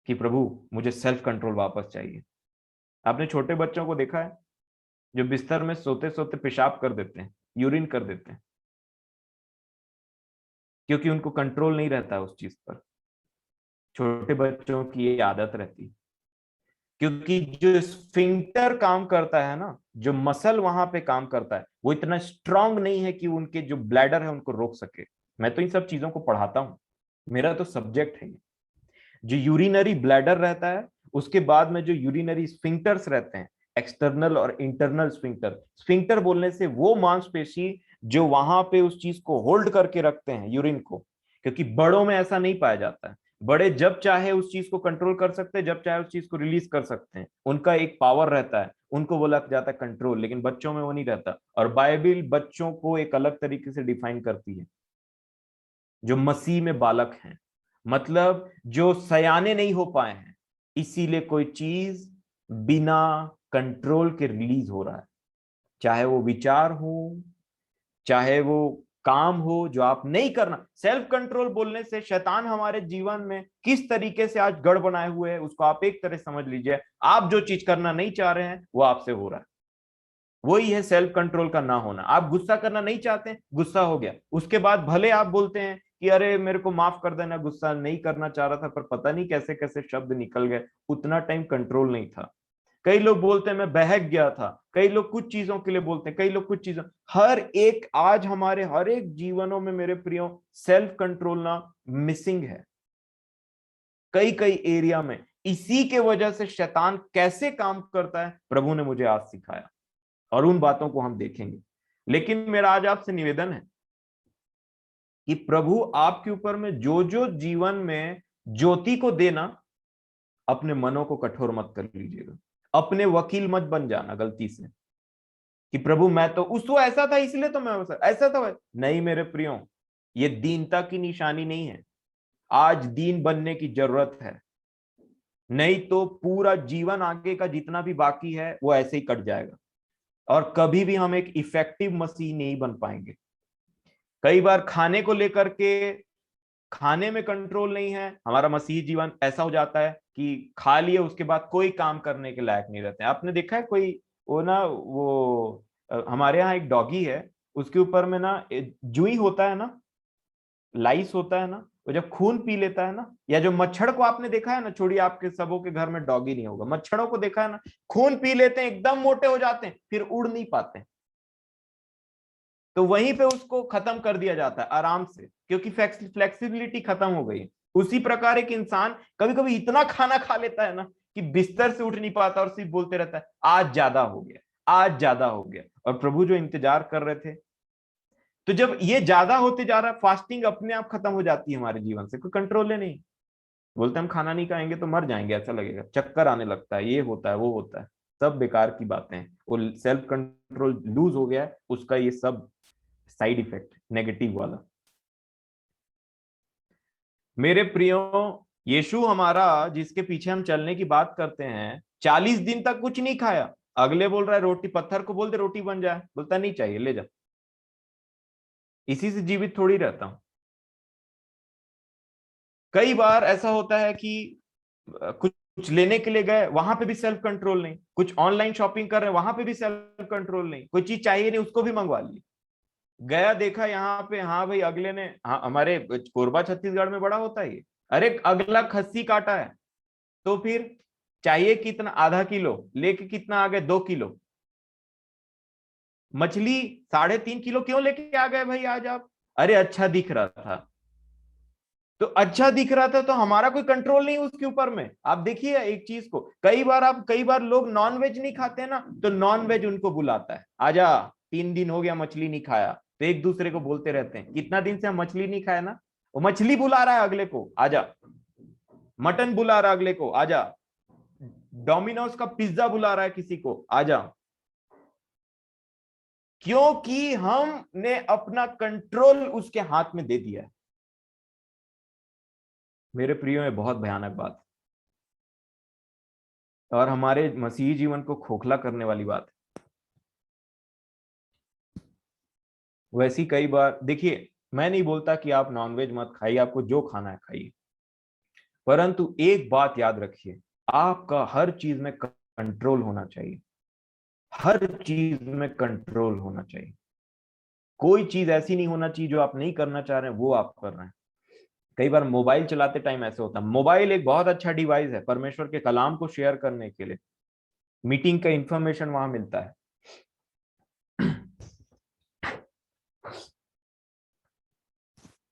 कि प्रभु मुझे सेल्फ कंट्रोल वापस चाहिए। आपने छोटे बच्चों को देखा है जो बिस्तर में सोते सोते पेशाब कर देते हैं, यूरिन कर देते हैं, क्योंकि उनको कंट्रोल नहीं रहता है उस चीज पर। छोटे बच्चों की ये आदत रहती है, क्योंकि जो स्फिंक्टर काम करता है ना, जो मसल वहां पे काम करता है, वो इतना स्ट्रांग नहीं है कि उनके जो ब्लैडर है उनको रोक सके। मैं तो इन सब चीजों को पढ़ाता हूँ, मेरा तो सब्जेक्ट है ये। जो यूरिनरी ब्लैडर रहता है, उसके बाद में जो यूरिनरी स्फिंक्टर्स रहते हैं, एक्सटर्नल और इंटरनल स्फिंक्टर। स्फिंक्टर बोलने से वो मांसपेशी जो वहां पे उस चीज को होल्ड करके रखते हैं यूरिन को, क्योंकि बड़ों में ऐसा नहीं पाया जाता है। बड़े जब चाहे उस चीज को कंट्रोल कर सकते हैं, जब चाहे उस चीज को रिलीज कर सकते हैं, उनका एक पावर रहता है, उनको बोला जाता है कंट्रोल। लेकिन बच्चों में वो नहीं रहता, और बाइबल बच्चों को एक अलग तरीके से डिफाइन करती है, जो मसीह में बालक हैं, मतलब जो सयाने नहीं हो पाए हैं, इसीलिए कोई चीज बिना कंट्रोल के रिलीज हो रहा है। चाहे वो विचार हो, चाहे वो काम हो जो आप नहीं करना। सेल्फ कंट्रोल बोलने से शैतान हमारे जीवन में किस तरीके से आज गढ़ बनाए हुए है, उसको आप एक तरह समझ लीजिए। आप जो चीज करना नहीं चाह रहे हैं वो आपसे हो रहा है, वही है सेल्फ कंट्रोल का ना होना। आप गुस्सा करना नहीं चाहते हैं, गुस्सा हो गया, उसके बाद भले आप बोलते हैं कि अरे मेरे को माफ कर देना, गुस्सा नहीं करना चाह रहा था, पर पता नहीं कैसे कैसे शब्द निकल गए, उतना टाइम कंट्रोल नहीं था। कई लोग बोलते हैं मैं बहक गया था, कई लोग कुछ चीजों के लिए बोलते हैं, कई लोग कुछ चीजों। हर एक आज हमारे हर एक जीवनों में मेरे प्रियो सेल्फ कंट्रोल ना मिसिंग है, कई कई एरिया में। इसी के वजह से शैतान कैसे काम करता है प्रभु ने मुझे आज सिखाया, और उन बातों को हम देखेंगे। लेकिन मेरा आज आपसे निवेदन है कि प्रभु आपके ऊपर में जो जो जीवन में ज्योति को देना, अपने मनों को कठोर मत कर लीजिएगा, अपने वकील मत बन जाना गलती से कि प्रभु मैं तो उस वो ऐसा था इसलिए तो मैं ऐसा था नहीं मेरे प्रियो, ये दीनता की निशानी नहीं है। आज दीन बनने की जरूरत है, नहीं तो पूरा जीवन आगे का जितना भी बाकी है वो ऐसे ही कट जाएगा, और कभी भी हम एक इफेक्टिव मसीह नहीं बन पाएंगे। कई बार खाने को लेकर के, खाने में कंट्रोल नहीं है, हमारा मसीही जीवन ऐसा हो जाता है कि खा लिए उसके बाद कोई काम करने के लायक नहीं रहते हैं। आपने देखा है कोई, वो ना वो हमारे यहाँ एक डॉगी है, उसके ऊपर में ना जुई होता है ना, लाइस होता है ना, वो जब खून पी लेता है ना, या जो मच्छर को आपने देखा है ना, छोड़िए आपके सबों के घर में डॉगी नहीं होगा, मच्छरों को देखा है ना, खून पी लेते हैं, एकदम मोटे हो जाते हैं, फिर उड़ नहीं पाते, तो वहीं पे उसको खत्म कर दिया जाता है आराम से, क्योंकि फ्लेक्सिबिलिटी खत्म हो गई। उसी प्रकार एक इंसान कभी कभी इतना खाना खा लेता है ना कि बिस्तर से उठ नहीं पाता और सिर्फ बोलते रहता है आज ज्यादा हो गया, आज ज्यादा हो गया। और प्रभु जो इंतजार कर रहे थे, तो जब ये ज्यादा होते जा रहा है, फास्टिंग अपने आप खत्म हो जाती है हमारे जीवन से, कोई कंट्रोल है नहीं। बोलते हम खाना नहीं खाएंगे तो मर जाएंगे, ऐसा लगेगा, चक्कर आने लगता है, ये होता है वो होता है, सब बेकार की बातें हैं। वो सेल्फ कंट्रोल लूज हो गया है, उसका ये सब साइड इफेक्ट नेगेटिव वाला। मेरे प्रियो, यीशु हमारा जिसके पीछे हम चलने की बात करते हैं, 40 दिन तक कुछ नहीं खाया। अगले बोल रहा है रोटी, पत्थर को बोल दे रोटी बन जाए, बोलता नहीं चाहिए ले जा, इसी से जीवित थोड़ी रहता हूं। कई बार ऐसा होता है कि कुछ लेने के लिए गए, वहां पे भी सेल्फ कंट्रोल नहीं, कुछ ऑनलाइन शॉपिंग कर रहे हैं, वहां पे भी सेल्फ कंट्रोल नहीं, कोई चीज चाहिए नहीं उसको भी मंगवा ली। गया देखा यहाँ पे, हाँ भाई अगले ने, हाँ हमारे कोरबा छत्तीसगढ़ में बड़ा होता है ये, अरे अगला खस्सी काटा है, तो फिर चाहिए कितना, आधा किलो लेके कितना आ गए, 2 किलो। मछली 3.5 किलो क्यों लेके आ गए भाई आज आप? अरे अच्छा दिख रहा था, तो अच्छा दिख रहा था तो हमारा कोई कंट्रोल नहीं उसके ऊपर में। आप देखिए एक चीज को, कई बार लोग नॉन वेज नहीं खाते ना, तो नॉन वेज उनको बुलाता है, आजा 3 दिन हो गया मछली नहीं खाया, तो एक दूसरे को बोलते रहते हैं कितना दिन से हम मछली नहीं खाया ना, वो मछली बुला रहा है अगले को, आजा। मटन बुला रहा है अगले को, आजा। डोमिनोज का पिज्जा बुला रहा है किसी को, आजा। क्योंकि हमने अपना कंट्रोल उसके हाथ में दे दिया है। मेरे प्रियो में बहुत भयानक बात और हमारे मसीही जीवन को खोखला करने वाली बात है। वैसी कई बार देखिए, मैं नहीं बोलता कि आप नॉनवेज मत खाइए, आपको जो खाना है खाइए, परंतु एक बात याद रखिए, आपका हर चीज में कंट्रोल होना चाहिए, हर चीज में कंट्रोल होना चाहिए। कोई चीज ऐसी नहीं होना चाहिए जो आप नहीं करना चाह रहे हैं वो आप कर रहे हैं। कई बार मोबाइल चलाते टाइम ऐसे होता है, मोबाइल एक बहुत अच्छा डिवाइस है परमेश्वर के कलाम को शेयर करने के लिए, मीटिंग का इंफॉर्मेशन वहां मिलता है।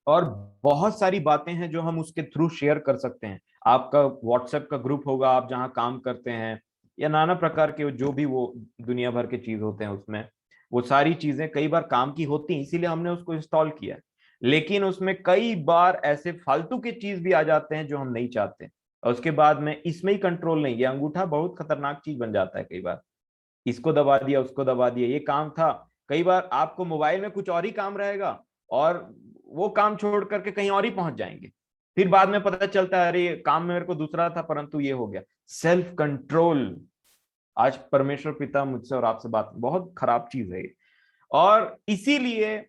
और बहुत सारी बातें हैं जो हम उसके थ्रू शेयर कर सकते हैं। आपका व्हाट्सएप का ग्रुप होगा, आप जहां काम करते हैं, या नाना प्रकार के जो भी वो दुनिया भर के चीज होते हैं, उसमें वो सारी चीजें कई बार काम की होती हैं, इसीलिए हमने उसको इंस्टॉल किया है। लेकिन उसमें कई बार ऐसे फालतू के चीज भी आ जाते हैं जो हम नहीं चाहते, और उसके बाद में इसमें ही कंट्रोल नहीं, ये अंगूठा बहुत खतरनाक चीज बन जाता है। कई बार इसको दबा दिया, उसको दबा दिया, ये काम था, कई बार आपको मोबाइल में कुछ और ही काम रहेगा, और वो काम छोड़ करके कहीं और ही पहुंच जाएंगे, फिर बाद में पता चलता है अरे ये काम मेरे को दूसरा था परंतु ये हो गया। सेल्फ कंट्रोल, आज परमेश्वर पिता मुझसे और आपसे बात, बहुत खराब चीज है ये। और इसीलिए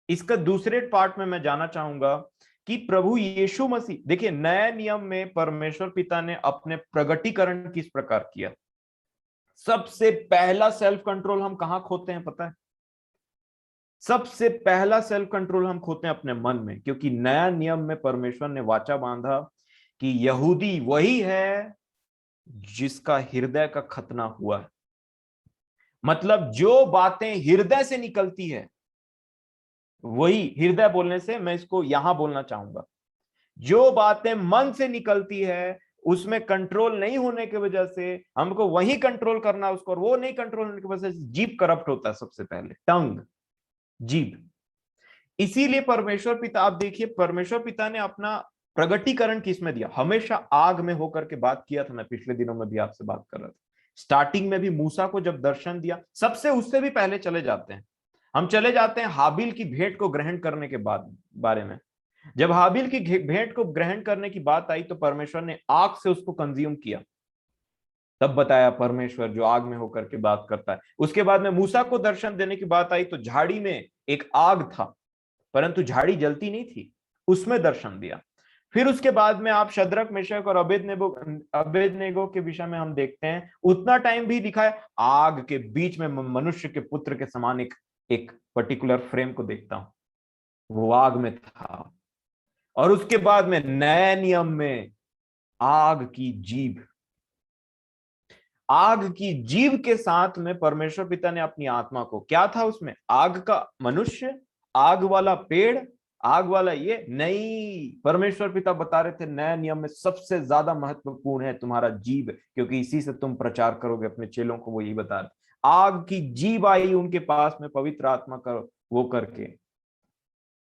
इसका दूसरे पार्ट में मैं जाना चाहूंगा कि प्रभु यीशु मसीह, देखिए नए नियम में परमेश्वर पिता ने अपने प्रगटीकरण किस प्रकार किया। सबसे पहला सेल्फ कंट्रोल हम कहां खोते हैं पता है? सबसे पहला सेल्फ कंट्रोल हम खोते हैं अपने मन में, क्योंकि नया नियम में परमेश्वर ने वाचा बांधा कि यहूदी वही है जिसका हृदय का खतना हुआ है। मतलब जो बातें हृदय से निकलती है, वही हृदय बोलने से मैं इसको यहां बोलना चाहूंगा, जो बातें मन से निकलती है उसमें कंट्रोल नहीं होने की वजह से हमको वही कंट्रोल करना उसको, और वो नहीं कंट्रोल होने की वजह से जीभ करप्ट होता है। सबसे पहले टंग, जीभ। इसीलिए परमेश्वर पिता, आप देखिए परमेश्वर पिता ने अपना प्रगटीकरण किसमें दिया, हमेशा आग में होकर के बात किया था। मैं पिछले दिनों में भी आपसे बात कर रहा था, स्टार्टिंग में भी मूसा को जब दर्शन दिया, सबसे उससे भी पहले चले जाते हैं, हम चले जाते हैं हाबिल की भेंट को ग्रहण करने के बाद बारे में। जब हाबिल की भेंट को ग्रहण करने की बात आई तो परमेश्वर ने आग से उसको कंज्यूम किया, तब बताया परमेश्वर जो आग में होकर के बात करता है। उसके बाद में मूसा को दर्शन देने की बात आई तो झाड़ी में एक आग था, परंतु झाड़ी जलती नहीं थी, उसमें दर्शन दिया। फिर उसके बाद में आप शद्रक मेशक और अबेदनेगो के विषय में हम देखते हैं, उतना टाइम भी दिखा है, आग के बीच में मनुष्य के पुत्र के समान एक एक पर्टिकुलर फ्रेम को देखता हूं, वो आग में था। और उसके बाद में नए नियम में आग की जीभ, आग की जीव के साथ में परमेश्वर पिता ने अपनी आत्मा को, क्या था उसमें, आग का मनुष्य, आग वाला पेड़, आग वाला ये नहीं, परमेश्वर पिता बता रहे थे नए नियम में सबसे ज्यादा महत्वपूर्ण है तुम्हारा जीव, क्योंकि इसी से तुम प्रचार करोगे अपने चेलों को, वो यही बता रहे। आग की जीव आई उनके पास में पवित्र आत्मा का वो करके,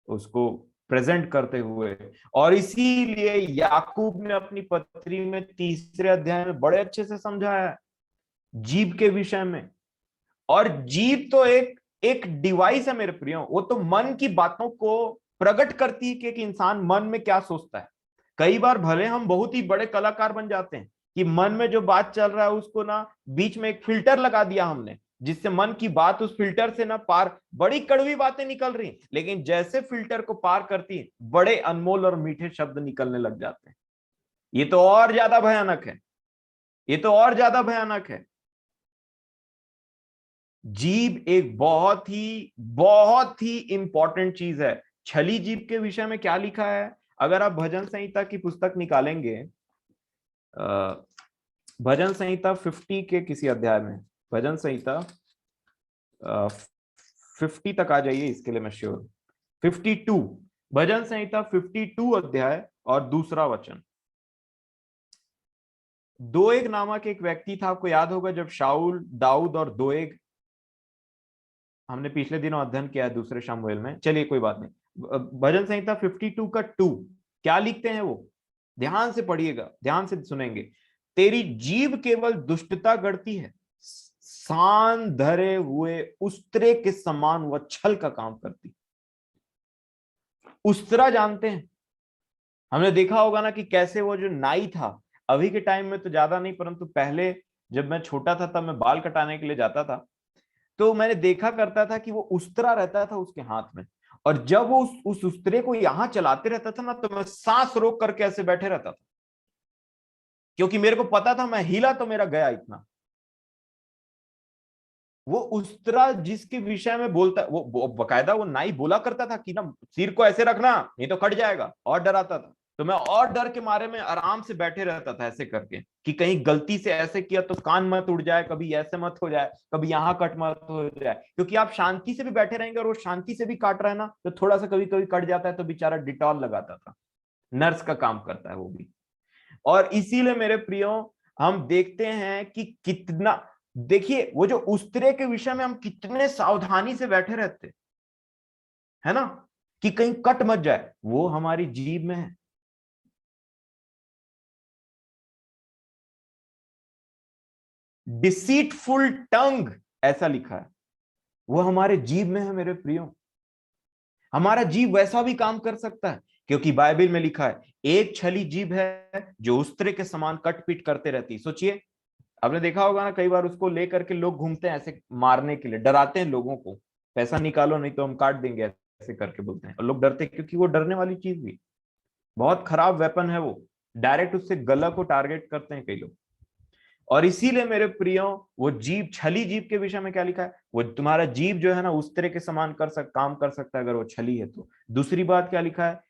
उसको प्रेजेंट करते हुए। और इसीलिए याकूब ने अपनी पत्री में 3 अध्याय में बड़े अच्छे से समझाया है जीव के विषय में। और जीव तो एक एक डिवाइस है मेरे प्रियो, वो तो मन की बातों को प्रकट करती है कि एक इंसान मन में क्या सोचता है। कई बार भले हम बहुत ही बड़े कलाकार बन जाते हैं कि मन में जो बात चल रहा है उसको ना बीच में एक फिल्टर लगा दिया हमने, जिससे मन की बात उस फिल्टर से ना पार, बड़ी कड़वी बातें निकल रही, लेकिन जैसे फिल्टर को पार करती है बड़े अनमोल और मीठे शब्द निकलने लग जाते हैं। ये तो और ज्यादा भयानक है, ये तो और ज्यादा भयानक है। जीभ एक बहुत ही इंपॉर्टेंट चीज है। छली जीभ के विषय में क्या लिखा है, अगर आप भजन संहिता की पुस्तक निकालेंगे, भजन संहिता 50 के किसी अध्याय में, भजन संहिता 50 तक आ जाइए, इसके लिए मैं श्योर। 52, भजन संहिता 52 अध्याय और दूसरा वचन। दोएग नामक एक व्यक्ति था, आपको याद होगा जब शाऊल, दाऊद और दोएग, हमने पिछले दिनों अध्ययन किया है दूसरे शमूएल में, चलिए कोई बात नहीं। भजन संहिता 52 का 2 क्या लिखते हैं वो, ध्यान से पढ़िएगा, ध्यान से सुनेंगे। तेरी जीभ केवल दुष्टता गढ़ती है, सान धरे हुए उस्तरे के समान वह छल का काम करती। उस्तरा जानते हैं, हमने देखा होगा ना कि कैसे वो जो नाई था, अभी के टाइम में तो ज्यादा नहीं परंतु पहले जब मैं छोटा था तब मैं बाल कटाने के लिए जाता था, तो मैंने देखा करता था कि वो उस्तरा रहता था उसके हाथ में, और जब वो उस उस्तरे को यहां चलाते रहता था ना, तो मैं सांस रोक करके ऐसे बैठे रहता था, क्योंकि मेरे को पता था मैं हिला तो मेरा गया इतना। वो उस्तरा जिसके विषय में बोलता, वो बकायदा वो नाई बोला करता था कि ना सिर को ऐसे रखना नहीं तो कट जाएगा, और डराता था। तो मैं और डर के मारे में आराम से बैठे रहता था ऐसे करके, कि कहीं गलती से ऐसे किया तो कान मत उड़ जाए, कभी ऐसे मत हो जाए, कभी यहां कट मत हो जाए, क्योंकि आप शांति से भी बैठे रहेंगे और वो शांति से भी काट रहा है ना, तो थोड़ा सा कभी कभी कट जाता है, तो बेचारा डिटॉल लगाता था, नर्स का काम करता है वो भी। और इसीलिए मेरे प्रियो, हम देखते हैं कि कितना, देखिए वो जो उस्तरे के विषय में हम कितने सावधानी से बैठे रहते है ना, कि कहीं कट मत जाए, वो हमारी जीभ में है। डिसीटफुल टंग ऐसा लिखा है, वो हमारे जीभ में है मेरे प्रियो। हमारा जीभ वैसा भी काम कर सकता है, क्योंकि बाइबल में लिखा है एक छली जीभ है जो उस्तरे के समान कटपीट करते रहती। सोचिए, आपने देखा होगा ना कई बार उसको लेकर के लोग घूमते हैं ऐसे मारने के लिए, डराते हैं लोगों को, पैसा निकालो नहीं तो हम काट देंगे, ऐसे करके बोलते हैं, और लोग डरते हैं, क्योंकि वो डरने वाली चीज भी बहुत खराब वेपन है वो, डायरेक्ट उससे गला को टारगेट करते हैं कई लोग। और इसीलिए मेरे प्रियो, वो जीभ, छली जीभ के विषय में क्या लिखा है, वो तुम्हारा जीभ जो है ना उस तरह के समान काम कर सकता है अगर वो छली है तो। दूसरी बात क्या लिखा है,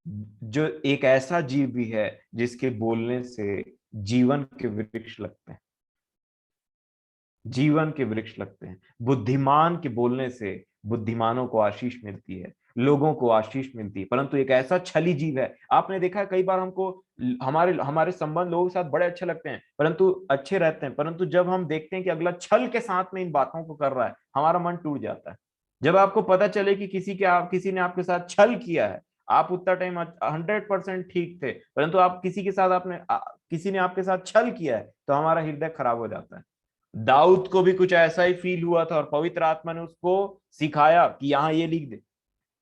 जो एक ऐसा जीव भी है जिसके बोलने से जीवन के वृक्ष लगते हैं, जीवन के वृक्ष लगते हैं। बुद्धिमान के बोलने से बुद्धिमानों को आशीष मिलती है, लोगों को आशीष मिलती है, परंतु एक ऐसा छली जीव है, आपने देखा है कई बार हमको, हमारे हमारे संबंध लोगों के साथ बड़े अच्छे लगते हैं, परंतु अच्छे रहते हैं, परंतु जब हम देखते हैं कि अगला छल के साथ में इन बातों को कर रहा है, हमारा मन टूट जाता है। जब आपको पता चले कि किसी ने आपके साथ छल किया है, आप उतना टाइम 100% ठीक थे, परंतु आप किसी के साथ किसी ने आपके साथ छल किया है, तो हमारा हृदय खराब हो जाता है। दाऊद को भी कुछ ऐसा ही फील हुआ था और पवित्र आत्मा ने उसको सिखाया कि यहां ये लिख दे।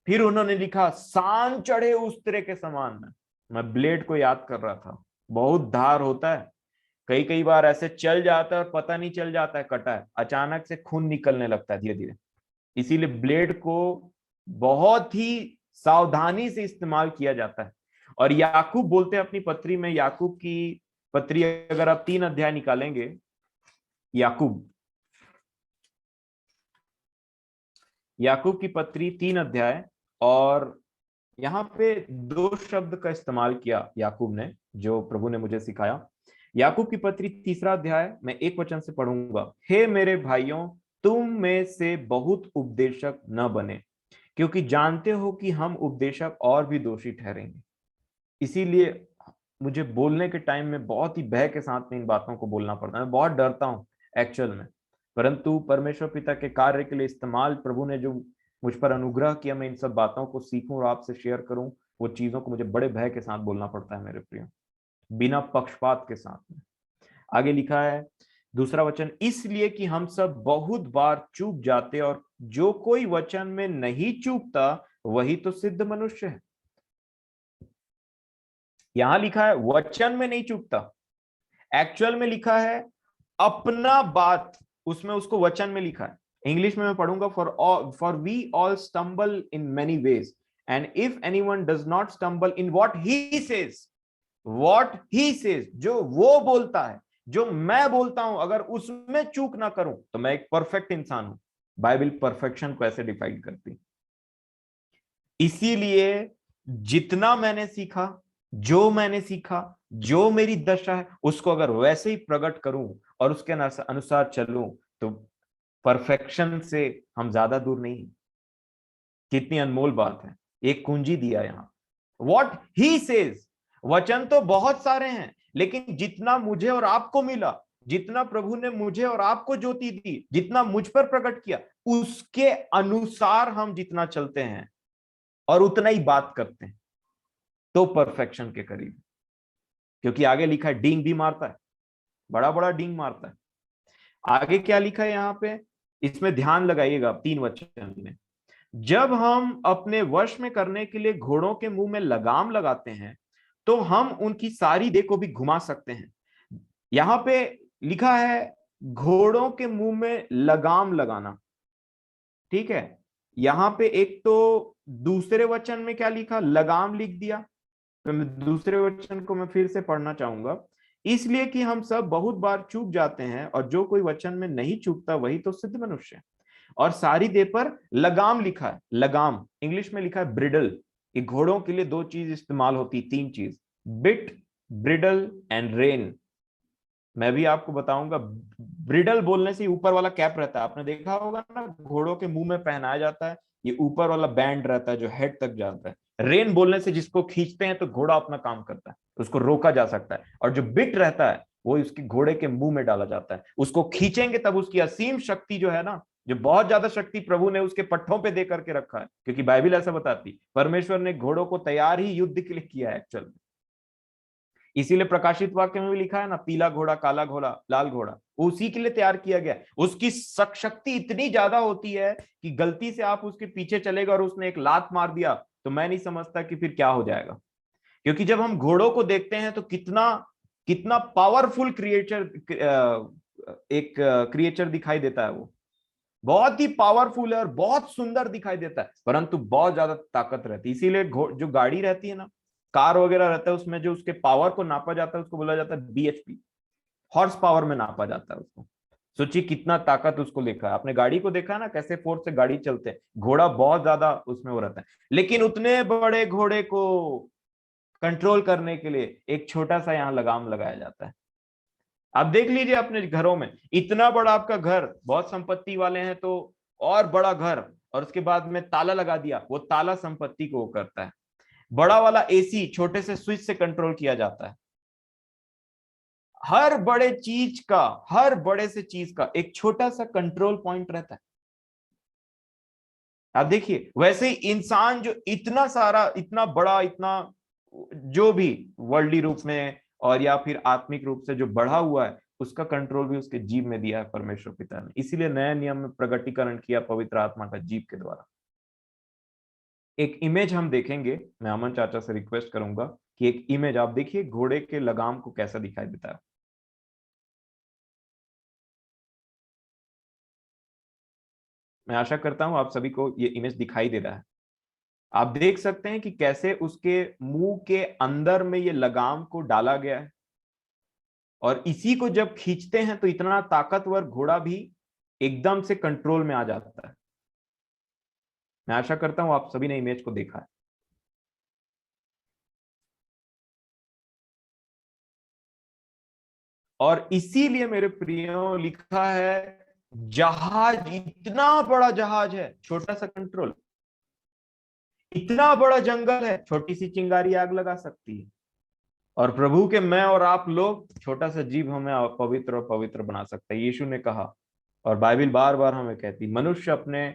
फिर उन्होंने लिखा, सान चढ़े उस्तरे के समान में। मैं ब्लेड को याद कर रहा था, बहुत धार होता है, कई कई बार ऐसे चल जाता है और पता नहीं चल जाता है कटा है, अचानक से खून निकलने लगता है धीरे धीरे। इसीलिए ब्लेड को बहुत ही सावधानी से इस्तेमाल किया जाता है। और याकूब बोलते हैं अपनी पत्री में, याकूब की पत्री अगर आप 3 अध्याय निकालेंगे, याकूब याकूब की पत्री 3 अध्याय, और यहाँ पे 2 शब्द का इस्तेमाल किया याकूब ने, जो प्रभु ने मुझे सिखाया। याकूब की पत्री 3 अध्याय, मैं 1 वचन से पढ़ूंगा। हे मेरे भाइयों, तुम में से बहुत उपदेशक न बने, क्योंकि जानते हो कि हम उपदेशक और भी दोषी ठहरेंगे। इसीलिए मुझे बोलने के टाइम में बहुत ही भय के साथ में इन बातों को बोलना पड़ता है, मैं बहुत डरता हूँ एक्चुअल में, परंतु परमेश्वर पिता के कार्य के लिए इस्तेमाल, प्रभु ने जो मुझ पर अनुग्रह किया, मैं इन सब बातों को सीखूं और आपसे शेयर करूं, वो चीजों को मुझे बड़े भय के साथ बोलना पड़ता है मेरे प्रियो, बिना पक्षपात के साथ में। आगे लिखा है दूसरा वचन, इसलिए कि हम सब बहुत बार चूक जाते, और जो कोई वचन में नहीं चूकता वही तो सिद्ध मनुष्य है। यहां लिखा है वचन में नहीं चूकता, एक्चुअल में लिखा है अपना बात, उसमें उसको वचन में लिखा है। इंग्लिश में मैं पढ़ूंगा, for we all stumble in many ways and if anyone does not stumble in what he says, जो वो बोलता है, जो मैं बोलता हूं, अगर उसमें चूक ना करूं तो मैं एक परफेक्ट इंसान हूं। बाइबल परफेक्शन को ऐसे डिफाइन करती। इसीलिए जितना मैंने सीखा, जो मैंने सीखा, जो मेरी दशा है, उसको अगर वैसे ही प्रकट करूं और उसके अनुसार चलूं तो परफेक्शन से हम ज्यादा दूर नहीं। कितनी अनमोल बात है, एक कुंजी दिया यहां, व्हाट ही सेज। वचन तो बहुत सारे हैं, लेकिन जितना मुझे और आपको मिला, जितना प्रभु ने मुझे और आपको ज्योति दी, जितना मुझ पर प्रकट किया, उसके अनुसार हम जितना चलते हैं और उतना ही बात करते हैं तो परफेक्शन के करीब। क्योंकि आगे लिखा है डींग भी मारता है, बड़ा बड़ा डींग मारता है। आगे क्या लिखा है यहां पे, इसमें ध्यान लगाइएगा 3 वचन में। जब हम अपने वश में करने के लिए घोड़ों के मुंह में लगाम लगाते हैं तो हम उनकी सारी देह को भी घुमा सकते हैं। यहां पे लिखा है घोड़ों के मुंह में लगाम लगाना, ठीक है। यहां पे एक तो दूसरे वचन में क्या लिखा, लगाम लिख दिया। तो मैं दूसरे वचन को मैं फिर से पढ़ना चाहूंगा। इसलिए कि हम सब बहुत बार चूक जाते हैं और जो कोई वचन में नहीं चूकता वही तो सिद्ध मनुष्य है। और सारी देह पर लगाम लिखा है, लगाम इंग्लिश में लिखा है ब्रिडल। ये घोड़ों के लिए 2 चीज इस्तेमाल होती, 3 चीज, बिट, ब्रिडल एंड रेन। मैं भी आपको बताऊंगा, ब्रिडल बोलने से ऊपर वाला कैप रहता है, आपने देखा होगा ना, घोड़ों के मुंह में पहनाया जाता है, ये ऊपर वाला बैंड रहता है जो हेड तक जाता है। रेन बोलने से जिसको खींचते हैं तो घोड़ा अपना काम करता है, उसको रोका जा सकता है। और जो बिट रहता है वो उसके घोड़े के मुंह में डाला जाता है, उसको खींचेंगे तब उसकी असीम शक्ति जो है ना, जो बहुत ज्यादा शक्ति प्रभु ने उसके पट्टों पे दे करके रखा है। क्योंकि बाइबल ऐसा बताती, परमेश्वर ने घोड़ों को तैयार ही युद्ध के लिए किया है एक्चुअल में। इसीलिए प्रकाशित वाक्य में भी लिखा है ना, पीला घोड़ा, काला घोड़ा, लाल घोड़ा, उसी के लिए तैयार किया गया। उसकी शक्ति इतनी ज्यादा होती है कि गलती से आप उसके पीछे चलेगा और उसने एक लात मार दिया तो मैं नहीं समझता कि फिर क्या हो जाएगा। क्योंकि जब हम घोड़ों को देखते हैं तो कितना कितना पावरफुल क्रिएचर, एक क्रिएचर दिखाई देता है। वो बहुत ही पावरफुल है और बहुत सुंदर दिखाई देता है, परंतु बहुत ज्यादा ताकत रहती है। इसीलिए जो गाड़ी रहती है ना, कार वगैरह रहता है, उसमें जो उसके पावर को नापा जाता है उसको बोला जाता है बीएचपी, हॉर्स पावर में नापा जाता है उसको। सोचिए कितना ताकत उसको लिखा है। आपने गाड़ी को देखा है ना, कैसे फोर्स से गाड़ी चलते हैं, घोड़ा बहुत ज्यादा उसमें वो रहता है। लेकिन उतने बड़े घोड़े को कंट्रोल करने के लिए एक छोटा सा यहाँ लगाम लगाया जाता है। आप देख लीजिए अपने घरों में, इतना बड़ा आपका घर, बहुत संपत्ति वाले हैं तो और बड़ा घर, और उसके बाद में ताला लगा दिया, वो ताला संपत्ति को वो करता है। बड़ा वाला एसी छोटे से स्विच से कंट्रोल किया जाता है। हर बड़े चीज का, हर बड़े से चीज का एक छोटा सा कंट्रोल पॉइंट रहता है। आप देखिए वैसे ही इंसान जो इतना सारा, इतना बड़ा, इतना जो भी वर्ल्डली रूप में और या फिर आत्मिक रूप से जो बढ़ा हुआ है, उसका कंट्रोल भी उसके जीव में दिया है परमेश्वर पिता ने। इसीलिए नए नियम में प्रगटीकरण किया पवित्र आत्मा का जीव के द्वारा। एक इमेज हम देखेंगे, मैं अमन चाचा से रिक्वेस्ट करूंगा कि एक इमेज आप देखिए घोड़े के लगाम को कैसा दिखाई देता है। मैं आशा करता हूं आप सभी को ये इमेज दिखाई दे रहा है। आप देख सकते हैं कि कैसे उसके मुंह के अंदर में ये लगाम को डाला गया है, और इसी को जब खींचते हैं तो इतना ताकतवर घोड़ा भी एकदम से कंट्रोल में आ जाता है। मैं आशा करता हूं आप सभी ने इमेज को देखा है। और इसीलिए मेरे प्रियो लिखा है, जहाज, इतना बड़ा जहाज है, छोटा सा कंट्रोल, इतना बड़ा जंगल है, छोटी सी चिंगारी आग लगा सकती है। और प्रभु के मैं और आप लोग, छोटा सा जीव हमें पवित्र और पवित्र बना सकता है, यीशु ने कहा। और बाइबल बार बार हमें कहती, मनुष्य अपने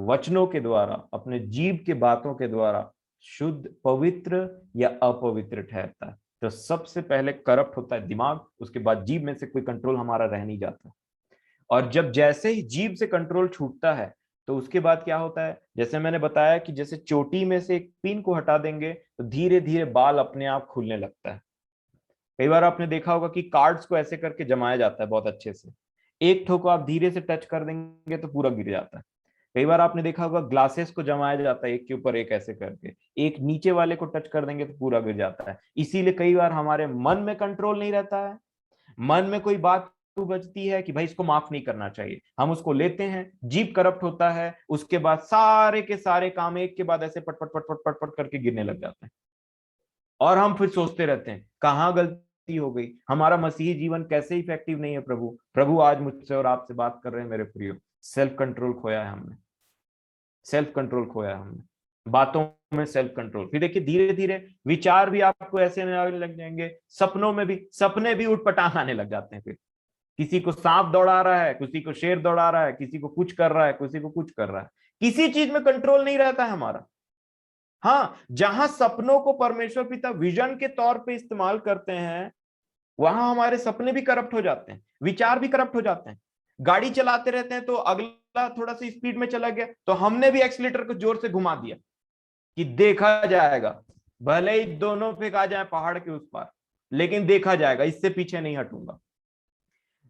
वचनों के द्वारा, अपने जीव के बातों के द्वारा शुद्ध, पवित्र या अपवित्र ठहरता है। तो सबसे पहले करप्ट होता है दिमाग, उसके बाद जीव में से कोई कंट्रोल हमारा रह नहीं जाता। और जब जैसे ही जीव से कंट्रोल छूटता है तो उसके बाद क्या होता है, जैसे मैंने बताया कि जैसे चोटी में से एक पिन को हटा देंगे तो धीरे धीरे बाल अपने आप खुलने लगता है। कई बार आपने देखा होगा कि कार्ड्स को ऐसे करके जमाया जाता है बहुत अच्छे से, एक ठो को आप धीरे से टच कर देंगे तो पूरा गिर जाता है। कई बार आपने देखा होगा ग्लासेस को जमाया जाता है एक के ऊपर एक ऐसे करके, एक नीचे वाले को टच कर देंगे तो पूरा गिर जाता है। इसीलिए कई बार हमारे मन में कंट्रोल नहीं रहता है, मन में कोई बात बचती है कि भाई इसको माफ नहीं करना चाहिए, हम उसको लेते हैं, जीभ करप्ट होता है, उसके बाद सारे के सारे काम एक के बाद ऐसे पट पट पट पट पट पट करके गिरने लग जाते हैं। और हम फिर सोचते रहते हैं कहां गलती हो गई, हमारा मसीही जीवन कैसे इफेक्टिव नहीं है। प्रभु प्रभु आज मुझसे और आपसे बात कर रहे हैं मेरे प्रियो, सेल्फ कंट्रोल खोया है हमने, सेल्फ कंट्रोल खोया है हमने, बातों में सेल्फ कंट्रोल। फिर देखिए धीरे धीरे विचार भी आपको ऐसे आने लग जाएंगे, सपनों में भी, सपने भी उठपटांग आने लग जाते हैं। फिर किसी को सांप दौड़ा रहा है, किसी को शेर दौड़ा रहा है, किसी को कुछ कर रहा है, किसी को कुछ कर रहा है, किसी चीज में कंट्रोल नहीं रहता है हमारा। हाँ, जहां सपनों को परमेश्वर पिता विजन के तौर पे इस्तेमाल करते हैं, वहां हमारे सपने भी करप्ट हो जाते हैं, विचार भी करप्ट हो जाते हैं। गाड़ी चलाते रहते हैं तो अगला थोड़ा सा स्पीड में चला गया तो हमने भी एक्सीलेटर को जोर से घुमा दिया कि देखा जाएगा, भले ही दोनों फेंक आ जाए पहाड़ के उस पार, लेकिन देखा जाएगा, इससे पीछे नहीं हटूंगा।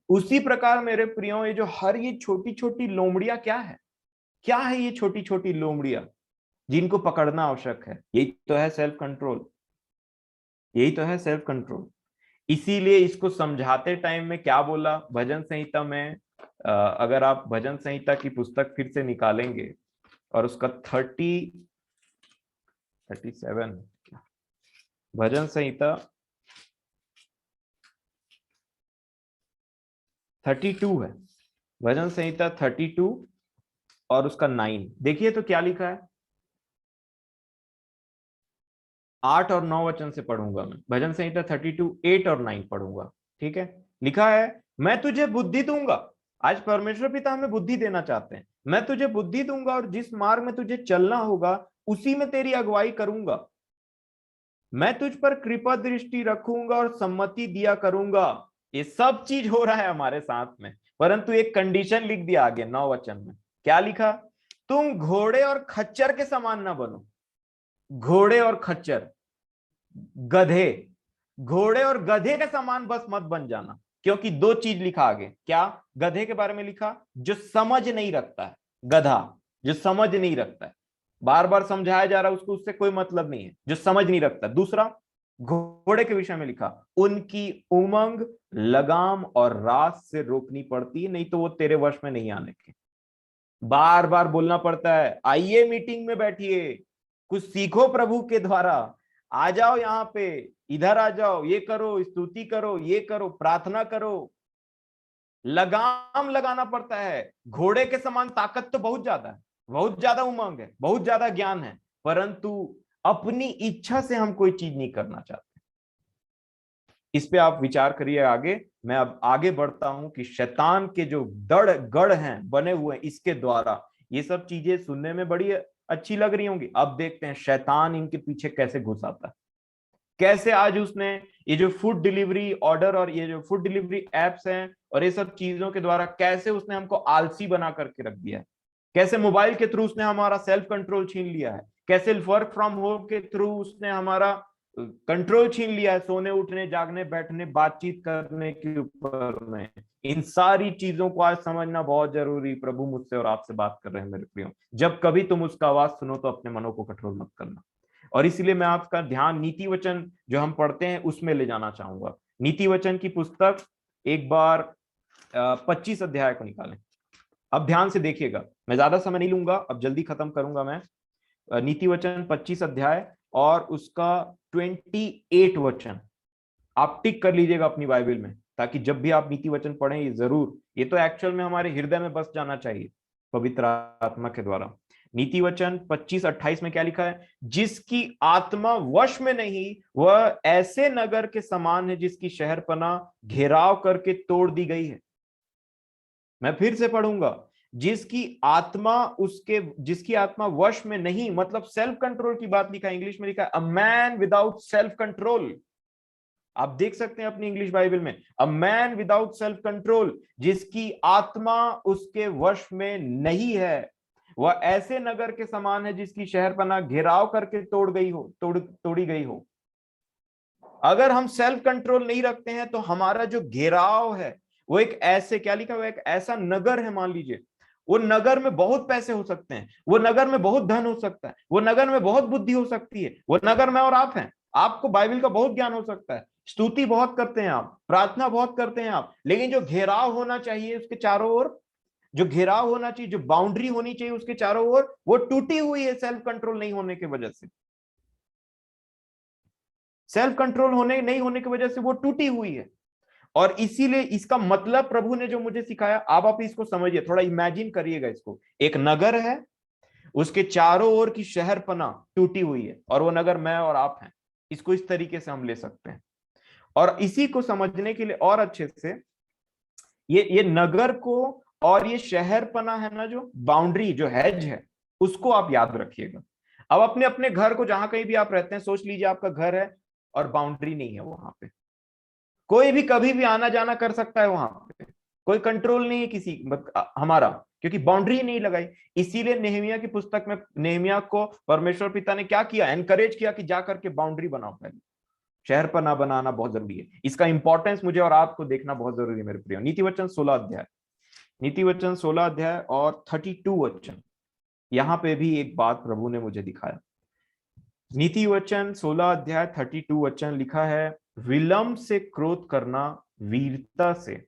उसी प्रकार मेरे प्रियो, ये जो हर ये छोटी छोटी लोमड़ियां क्या है ये छोटी छोटी लोमड़ियां जिनको पकड़ना आवश्यक है, यही तो है सेल्फ कंट्रोल, यही तो है सेल्फ कंट्रोल। इसीलिए इसको समझाते टाइम में क्या बोला भजन संहिता में, अगर आप भजन संहिता की पुस्तक फिर से निकालेंगे और उसका 37 भजन संहिता 32 है, भजन संहिता 32 और उसका 9 देखिए तो क्या लिखा है। 8 और 9 वचन से पढ़ूंगा मैं, भजन संहिता 32 8 और 9 पढ़ूंगा। ठीक है, लिखा है, मैं तुझे बुद्धि दूंगा। आज परमेश्वर पिता हमें बुद्धि देना चाहते हैं। मैं तुझे बुद्धि दूंगा और जिस मार्ग में तुझे चलना होगा उसी में तेरी अगुवाई करूंगा। मैं तुझ पर कृपा दृष्टि रखूंगा और सम्मति दिया करूंगा। ये सब चीज हो रहा है हमारे साथ में, परंतु एक कंडीशन लिख दिया आगे 9 वचन में। क्या लिखा? तुम घोड़े और खच्चर के समान ना बनो। घोड़े और खच्चर, गधे, घोड़े और गधे के समान बस मत बन जाना, क्योंकि दो चीज लिखा आगे। क्या? गधे के बारे में लिखा जो समझ नहीं रखता है, गधा जो समझ नहीं रखता है, बार बार समझाया जा रहा है उसको, उससे कोई मतलब नहीं है, जो समझ नहीं रखता। दूसरा, घोड़े के विषय में लिखा, उनकी उमंग लगाम और रास से रोकनी पड़ती है, नहीं तो वो तेरे वश में नहीं आने के। बार बार बोलना पड़ता है, आइए मीटिंग में बैठिए, कुछ सीखो प्रभु के द्वारा, आ जाओ यहाँ पे, इधर आ जाओ, ये करो, स्तुति करो, ये करो, प्रार्थना करो। लगाम लगाना पड़ता है। घोड़े के समान ताकत तो बहुत ज्यादा है, बहुत ज्यादा उमंग है, बहुत ज्यादा ज्ञान है, परंतु अपनी इच्छा से हम कोई चीज नहीं करना चाहते। इस पे आप विचार करिए आगे। मैं अब आगे बढ़ता हूं कि शैतान के जो दड़ गढ़ हैं बने हुए हैं इसके द्वारा, ये सब चीजें सुनने में बड़ी अच्छी लग रही होंगी। अब देखते हैं शैतान इनके पीछे कैसे घुस आता है, कैसे आज उसने ये जो फूड डिलीवरी ऑर्डर और ये जो फूड डिलीवरी एप्स हैं और ये सब चीजों के द्वारा कैसे उसने हमको आलसी बना करके रख दिया है, कैसे मोबाइल के थ्रू उसने हमारा सेल्फ कंट्रोल छीन लिया है, कैसे वर्क फ्रॉम होम के थ्रू उसने हमारा कंट्रोल छीन लिया है, सोने उठने जागने बैठने बातचीत करने के ऊपर में। इन सारी चीजों को आज समझना बहुत जरूरी। प्रभु मुझसे और आपसे बात कर रहे हैं मेरे प्रियो, जब कभी तुम उसका आवाज सुनो तो अपने मनों को कठोर मत करना। और इसलिए मैं आपका ध्यान नीति वचन जो हम पढ़ते हैं उसमें ले जाना चाहूंगा। नीति वचन की पुस्तक एक बार 25 अध्याय को निकालें। अब ध्यान से देखिएगा, मैं ज्यादा समय नहीं लूंगा, अब जल्दी खत्म करूंगा मैं। नीति वचन 25 अध्याय और उसका 28 वचन आप टिक कर लीजिएगा अपनी बाइबल में, ताकि जब भी आप नीति वचन पढ़ें ये जरूर, ये तो एक्चुअल में हमारे हृदय में बस जाना चाहिए पवित्र आत्मा के द्वारा। नीति वचन 25-28 में क्या लिखा है? जिसकी आत्मा वश में नहीं वह ऐसे नगर के समान है जिसकी शहरपना घेराव करके तोड़ दी गई है। मैं फिर से पढ़ूंगा, जिसकी आत्मा वश में नहीं, मतलब सेल्फ कंट्रोल की बात लिखा है। इंग्लिश में लिखा है a man without self control. आप देख सकते हैं अपनी इंग्लिश बाइबल में, a man without self control, जिसकी आत्मा उसके वश में नहीं है। वह ऐसे नगर के समान है जिसकी शहरपनाह घेराव करके तोड़ी गई हो। अगर हम सेल्फ कंट्रोल नहीं रखते हैं तो हमारा जो घेराव है वो एक ऐसे, क्या लिखा हुआ है, एक ऐसा नगर है, मान लीजिए वो नगर में बहुत पैसे हो सकते हैं, वो नगर में बहुत धन हो सकता है, वो नगर में बहुत बुद्धि हो सकती है, वो नगर में और आप हैं, आपको बाइबल का बहुत ज्ञान हो सकता है, स्तुति बहुत करते हैं आप, प्रार्थना बहुत करते हैं आप, लेकिन जो घेराव होना चाहिए उसके चारों ओर, जो घेराव होना चाहिए, जो बाउंड्री होनी चाहिए उसके चारों ओर, वो टूटी हुई है सेल्फ कंट्रोल नहीं होने की वजह से। सेल्फ कंट्रोल नहीं होने की वजह से वो टूटी हुई है। और इसीलिए इसका मतलब प्रभु ने जो मुझे सिखाया, आप इसको समझिए, थोड़ा इमेजिन करिएगा इसको। एक नगर है, उसके चारों ओर की शहरपनाह टूटी हुई है, और वो नगर मैं और आप हैं। इसको इस तरीके से हम ले सकते हैं। और इसी को समझने के लिए और अच्छे से, ये नगर को और ये शहरपनाह है ना, जो बाउंड्री, जो हेज है, उसको आप याद रखिएगा। अब अपने अपने घर को, जहां कहीं भी आप रहते हैं, सोच लीजिए आपका घर है और बाउंड्री नहीं है वहां पे, कोई भी कभी भी आना जाना कर सकता है वहां पे, कोई कंट्रोल नहीं है किसी हमारा, क्योंकि बाउंड्री नहीं लगाई। इसीलिए नेहमिया की पुस्तक में नेहमिया को परमेश्वर पिता ने क्या किया, एनकरेज किया कि जाकर के बाउंड्री बनाओ, पहले शहर पर ना बनाना बहुत जरूरी है। इसका इंपॉर्टेंस मुझे और आपको देखना बहुत जरूरी है मेरे प्रियो। नीतिवचन 16 अध्याय, नीतिवचन 16 अध्याय और 32 वचन, यहां पे भी एक बात प्रभु ने मुझे दिखाया। नीतिवचन 16 अध्याय 32 वचन लिखा है, विलंब से क्रोध करना वीरता से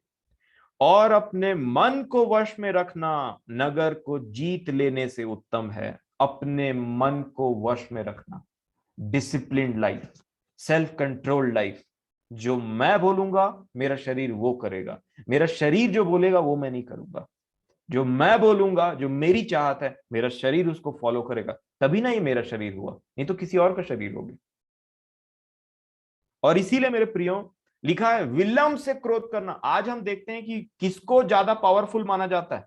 और अपने मन को वश में रखना नगर को जीत लेने से उत्तम है। अपने मन को वश में रखना, disciplined life, self controlled life. जो मैं बोलूंगा मेरा शरीर वो करेगा, मेरा शरीर जो बोलेगा वो मैं नहीं करूंगा। जो मैं बोलूंगा, जो मेरी चाहत है, मेरा शरीर उसको फॉलो करेगा, तभी ना ये मेरा शरीर हुआ, नहीं तो किसी और का शरीर होगा। और इसीलिए मेरे प्रियो लिखा है विलंब से क्रोध करना। आज हम देखते हैं कि किसको ज्यादा पावरफुल माना जाता है,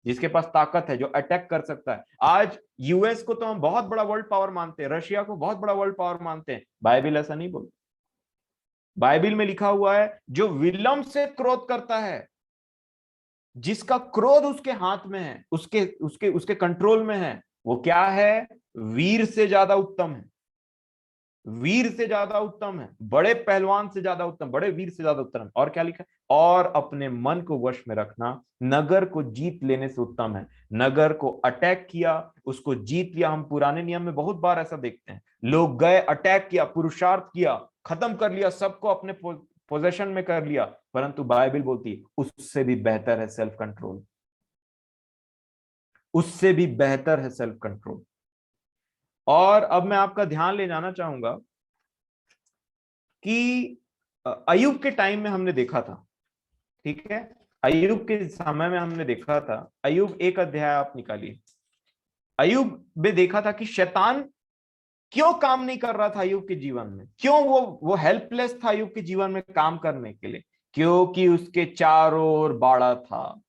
जिसके पास ताकत है, जो अटैक कर सकता है। आज यूएस को तो हम बहुत बड़ा वर्ल्ड पावर मानते हैं, रशिया को बहुत बड़ा वर्ल्ड पावर मानते हैं। बाइबल ऐसा नहीं बोलती। बाइबल में लिखा हुआ है जो विलंब से क्रोध करता है, जिसका क्रोध उसके हाथ में है, उसके उसके उसके कंट्रोल में है, वो क्या है, वीर से ज्यादा उत्तम है। वीर से ज्यादा उत्तम है, बड़े पहलवान से ज्यादा उत्तम, बड़े वीर से ज्यादा उत्तम है। और क्या लिखा है, और अपने मन को वश में रखना नगर को जीत लेने से उत्तम है। नगर को अटैक किया, उसको जीत लिया। हम पुराने नियम में बहुत बार ऐसा देखते हैं, लोग गए, अटैक किया, पुरुषार्थ किया, खत्म कर लिया, सबको अपने पोजेशन में कर लिया। परंतु बाइबल बोलती है उससे भी बेहतर है सेल्फ कंट्रोल, उससे भी बेहतर है सेल्फ कंट्रोल। और अब मैं आपका ध्यान ले जाना चाहूंगा कि अय्यूब के टाइम में हमने देखा था, ठीक है, अय्यूब के समय में हमने देखा था। अय्यूब 1 अध्याय आप निकालिए। अय्यूब में देखा था कि शैतान क्यों काम नहीं कर रहा था अय्यूब के जीवन में, क्यों वो हेल्पलेस था अय्यूब के जीवन में काम करने के लिए, क्योंकि उसके चारों ओर बाड़ा था।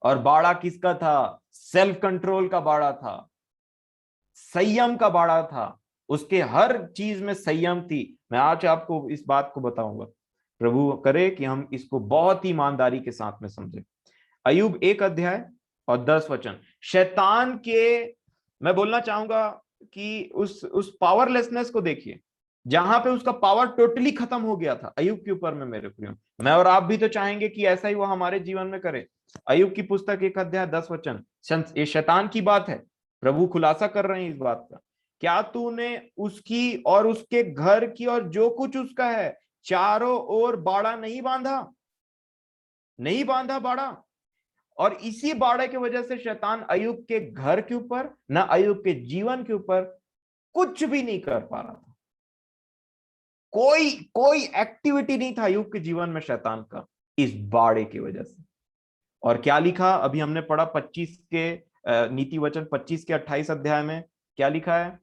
और बाड़ा किसका था, सेल्फ कंट्रोल का बाड़ा था, संयम का बाड़ा था, उसके हर चीज में संयम थी। मैं आज आपको इस बात को बताऊंगा, प्रभु करे कि हम इसको बहुत ही ईमानदारी के साथ में समझे। अय्यूब 1 अध्याय और 10 वचन। शैतान के, मैं बोलना चाहूंगा कि उस पावरलेसनेस को देखिए, जहां पे उसका पावर टोटली खत्म हो गया था अय्यूब के ऊपर में। मेरे प्रियो, मैं और आप भी तो चाहेंगे कि ऐसा ही वो हमारे जीवन में करे। अय्यूब की पुस्तक 1 अध्याय 10 वचन, ये शैतान की बात है, प्रभु खुलासा कर रहे हैं इस बात का। क्या तूने उसकी और उसके घर की और जो कुछ उसका है चारों ओर बाड़ा नहीं बांधा, नहीं बांधा बाड़ा? और इसी बाड़े की वजह से शैतान अय्यूब के घर के ऊपर, ना अय्यूब के जीवन के ऊपर कुछ भी नहीं कर पा रहा था। कोई कोई एक्टिविटी नहीं था अय्यूब के जीवन में शैतान का, इस बाड़े की वजह से। और क्या लिखा, अभी हमने पढ़ा 25 के नीति वचन 25 के 28 अध्याय में क्या लिखा है,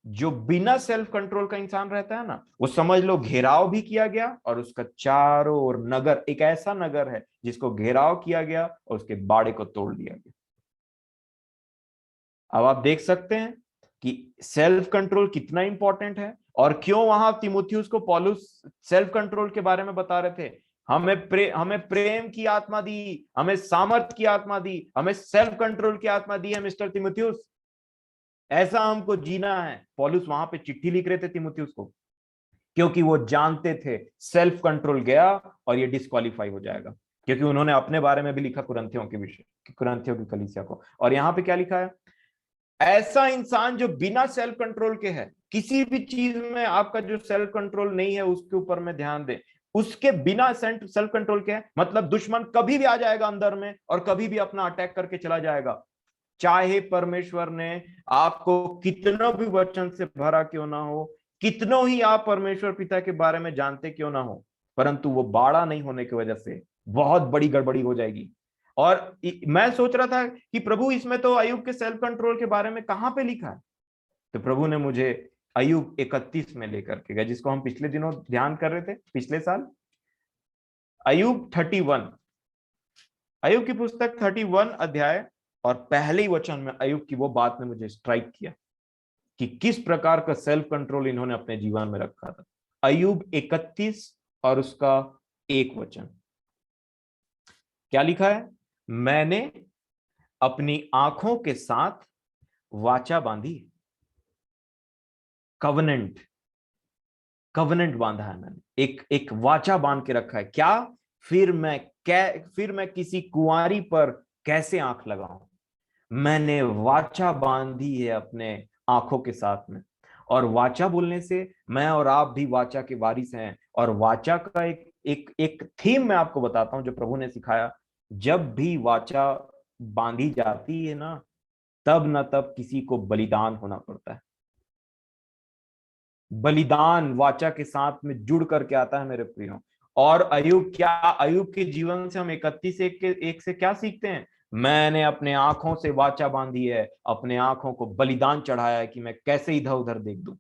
जो बिना सेल्फ कंट्रोल का इंसान रहता है ना, वो समझ लो घेराव भी किया गया और उसका चारों ओर नगर, एक ऐसा नगर है जिसको घेराव किया गया और उसके बाड़े को तोड़ दिया गया। अब आप देख सकते हैं कि सेल्फ कंट्रोल कितना इंपॉर्टेंट है, और क्यों वहां तिमुथियुस को पौलुस सेल्फ कंट्रोल के बारे में बता रहे थे। हमें प्रेम की आत्मा दी, हमें सामर्थ की आत्मा दी, हमें सेल्फ कंट्रोल की आत्मा दी है मिस्टर तिमुथियुस। ऐसा हमको जीना है। पौलुस वहां पे चिट्ठी लिख रहे थे तीमुथियुस को, क्योंकि वो जानते थे सेल्फ कंट्रोल गया और ये डिस्क्वालीफाई हो जाएगा, क्योंकि उन्होंने अपने बारे में भी लिखा कुरिन्थियों के विषय, कुरिन्थियों की कलीसिया को। और यहाँ पे क्या लिखा है, ऐसा इंसान जो बिना सेल्फ कंट्रोल के है, किसी भी चीज में आपका जो सेल्फ कंट्रोल नहीं है उसके ऊपर में ध्यान दे, उसके बिना सेल्फ कंट्रोल के है, मतलब दुश्मन कभी भी आ जाएगा अंदर में और कभी भी अपना अटैक करके चला जाएगा। चाहे परमेश्वर ने आपको कितना भी वचन से भरा क्यों ना हो, कितनों ही आप परमेश्वर पिता के बारे में जानते क्यों ना हो, परंतु वो बाड़ा नहीं होने की वजह से बहुत बड़ी गड़बड़ी हो जाएगी। और मैं सोच रहा था कि प्रभु इसमें तो अय्यूब के सेल्फ कंट्रोल के बारे में कहां पे लिखा है, तो प्रभु ने मुझे अय्यूब 31 में लेकर के गया, जिसको हम पिछले दिनों ध्यान कर रहे थे, पिछले साल। अय्यूब 31, अय्यूब की पुस्तक 31 अध्याय, और पहले ही वचन में अय्यूब की वो बात ने मुझे स्ट्राइक किया कि किस प्रकार का सेल्फ कंट्रोल इन्होंने अपने जीवन में रखा था। अय्यूब 31 और उसका 1 वचन क्या लिखा है, मैंने अपनी आंखों के साथ वाचा बांधी, कवनेंट, कवनेंट बांधा है मैंने, एक वाचा बांध के रखा है। क्या, फिर मैं किसी कुंवारी पर कैसे आंख लगाऊं, मैंने वाचा बांधी है अपने आंखों के साथ में। और वाचा बोलने से मैं और आप भी वाचा के वारिस हैं। और वाचा का एक थीम मैं आपको बताता हूं जो प्रभु ने सिखाया। जब भी वाचा बांधी जाती है ना, तब न तब किसी को बलिदान होना पड़ता है। बलिदान वाचा के साथ में जुड़ करके आता है मेरे प्रियो। और अय्यूब, क्या अय्यूब के जीवन से हम 31:1 से क्या सीखते हैं, मैंने अपने आंखों से वाचा बांधी है, अपने आंखों को बलिदान चढ़ाया है कि मैं कैसे इधर उधर देख दूं।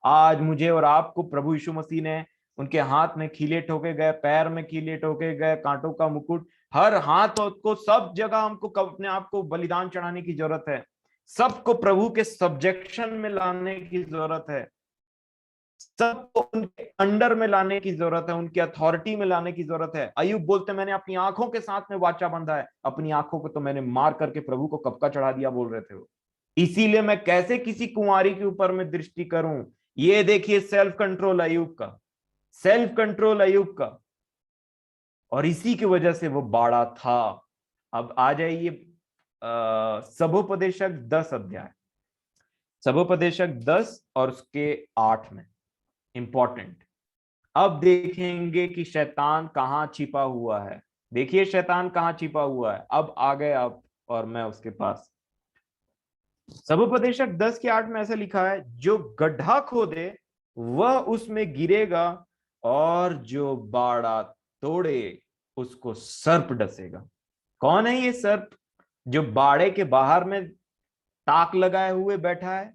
आज मुझे और आपको प्रभु यीशु मसीह ने, उनके हाथ में कीले ठोके गए, पैर में कीले ठोके गए, कांटों का मुकुट, हर हाथ को, सब जगह हमको अपने आप को बलिदान चढ़ाने की जरूरत है। सबको प्रभु के सब्जेक्शन में लाने की जरूरत है, सबको उनके अंडर में लाने की जरूरत है, उनकी अथॉरिटी में लाने की जरूरत है। अय्यूब बोलते मैंने अपनी आंखों के साथ में वाचा बंधा है, अपनी आंखों को तो मैंने मार करके प्रभु को कब का चढ़ा दिया, बोल रहे थे वो। इसीलिए मैं कैसे किसी कुंवारी के ऊपर में दृष्टि करूं। ये देखिए सेल्फ कंट्रोल अय्यूब का, सेल्फ कंट्रोल अय्यूब का, और इसी की वजह से वो बाड़ा था। अब आ जाइए सबोपदेशक 10 अध्याय, सबोपदेशक 10 और उसके 8 में, इंपॉर्टेंट। अब देखेंगे कि शैतान कहां छिपा हुआ है। देखिए शैतान कहां छिपा हुआ है। अब आ गए आप और मैं उसके पास। सबोपदेशक 10:8 में ऐसा लिखा है, जो गड्ढा खोदे वह उसमें गिरेगा, और जो बाड़ा तोड़े उसको सर्प डसेगा। कौन है ये सर्प जो बाड़े के बाहर में ताक लगाए हुए बैठा है?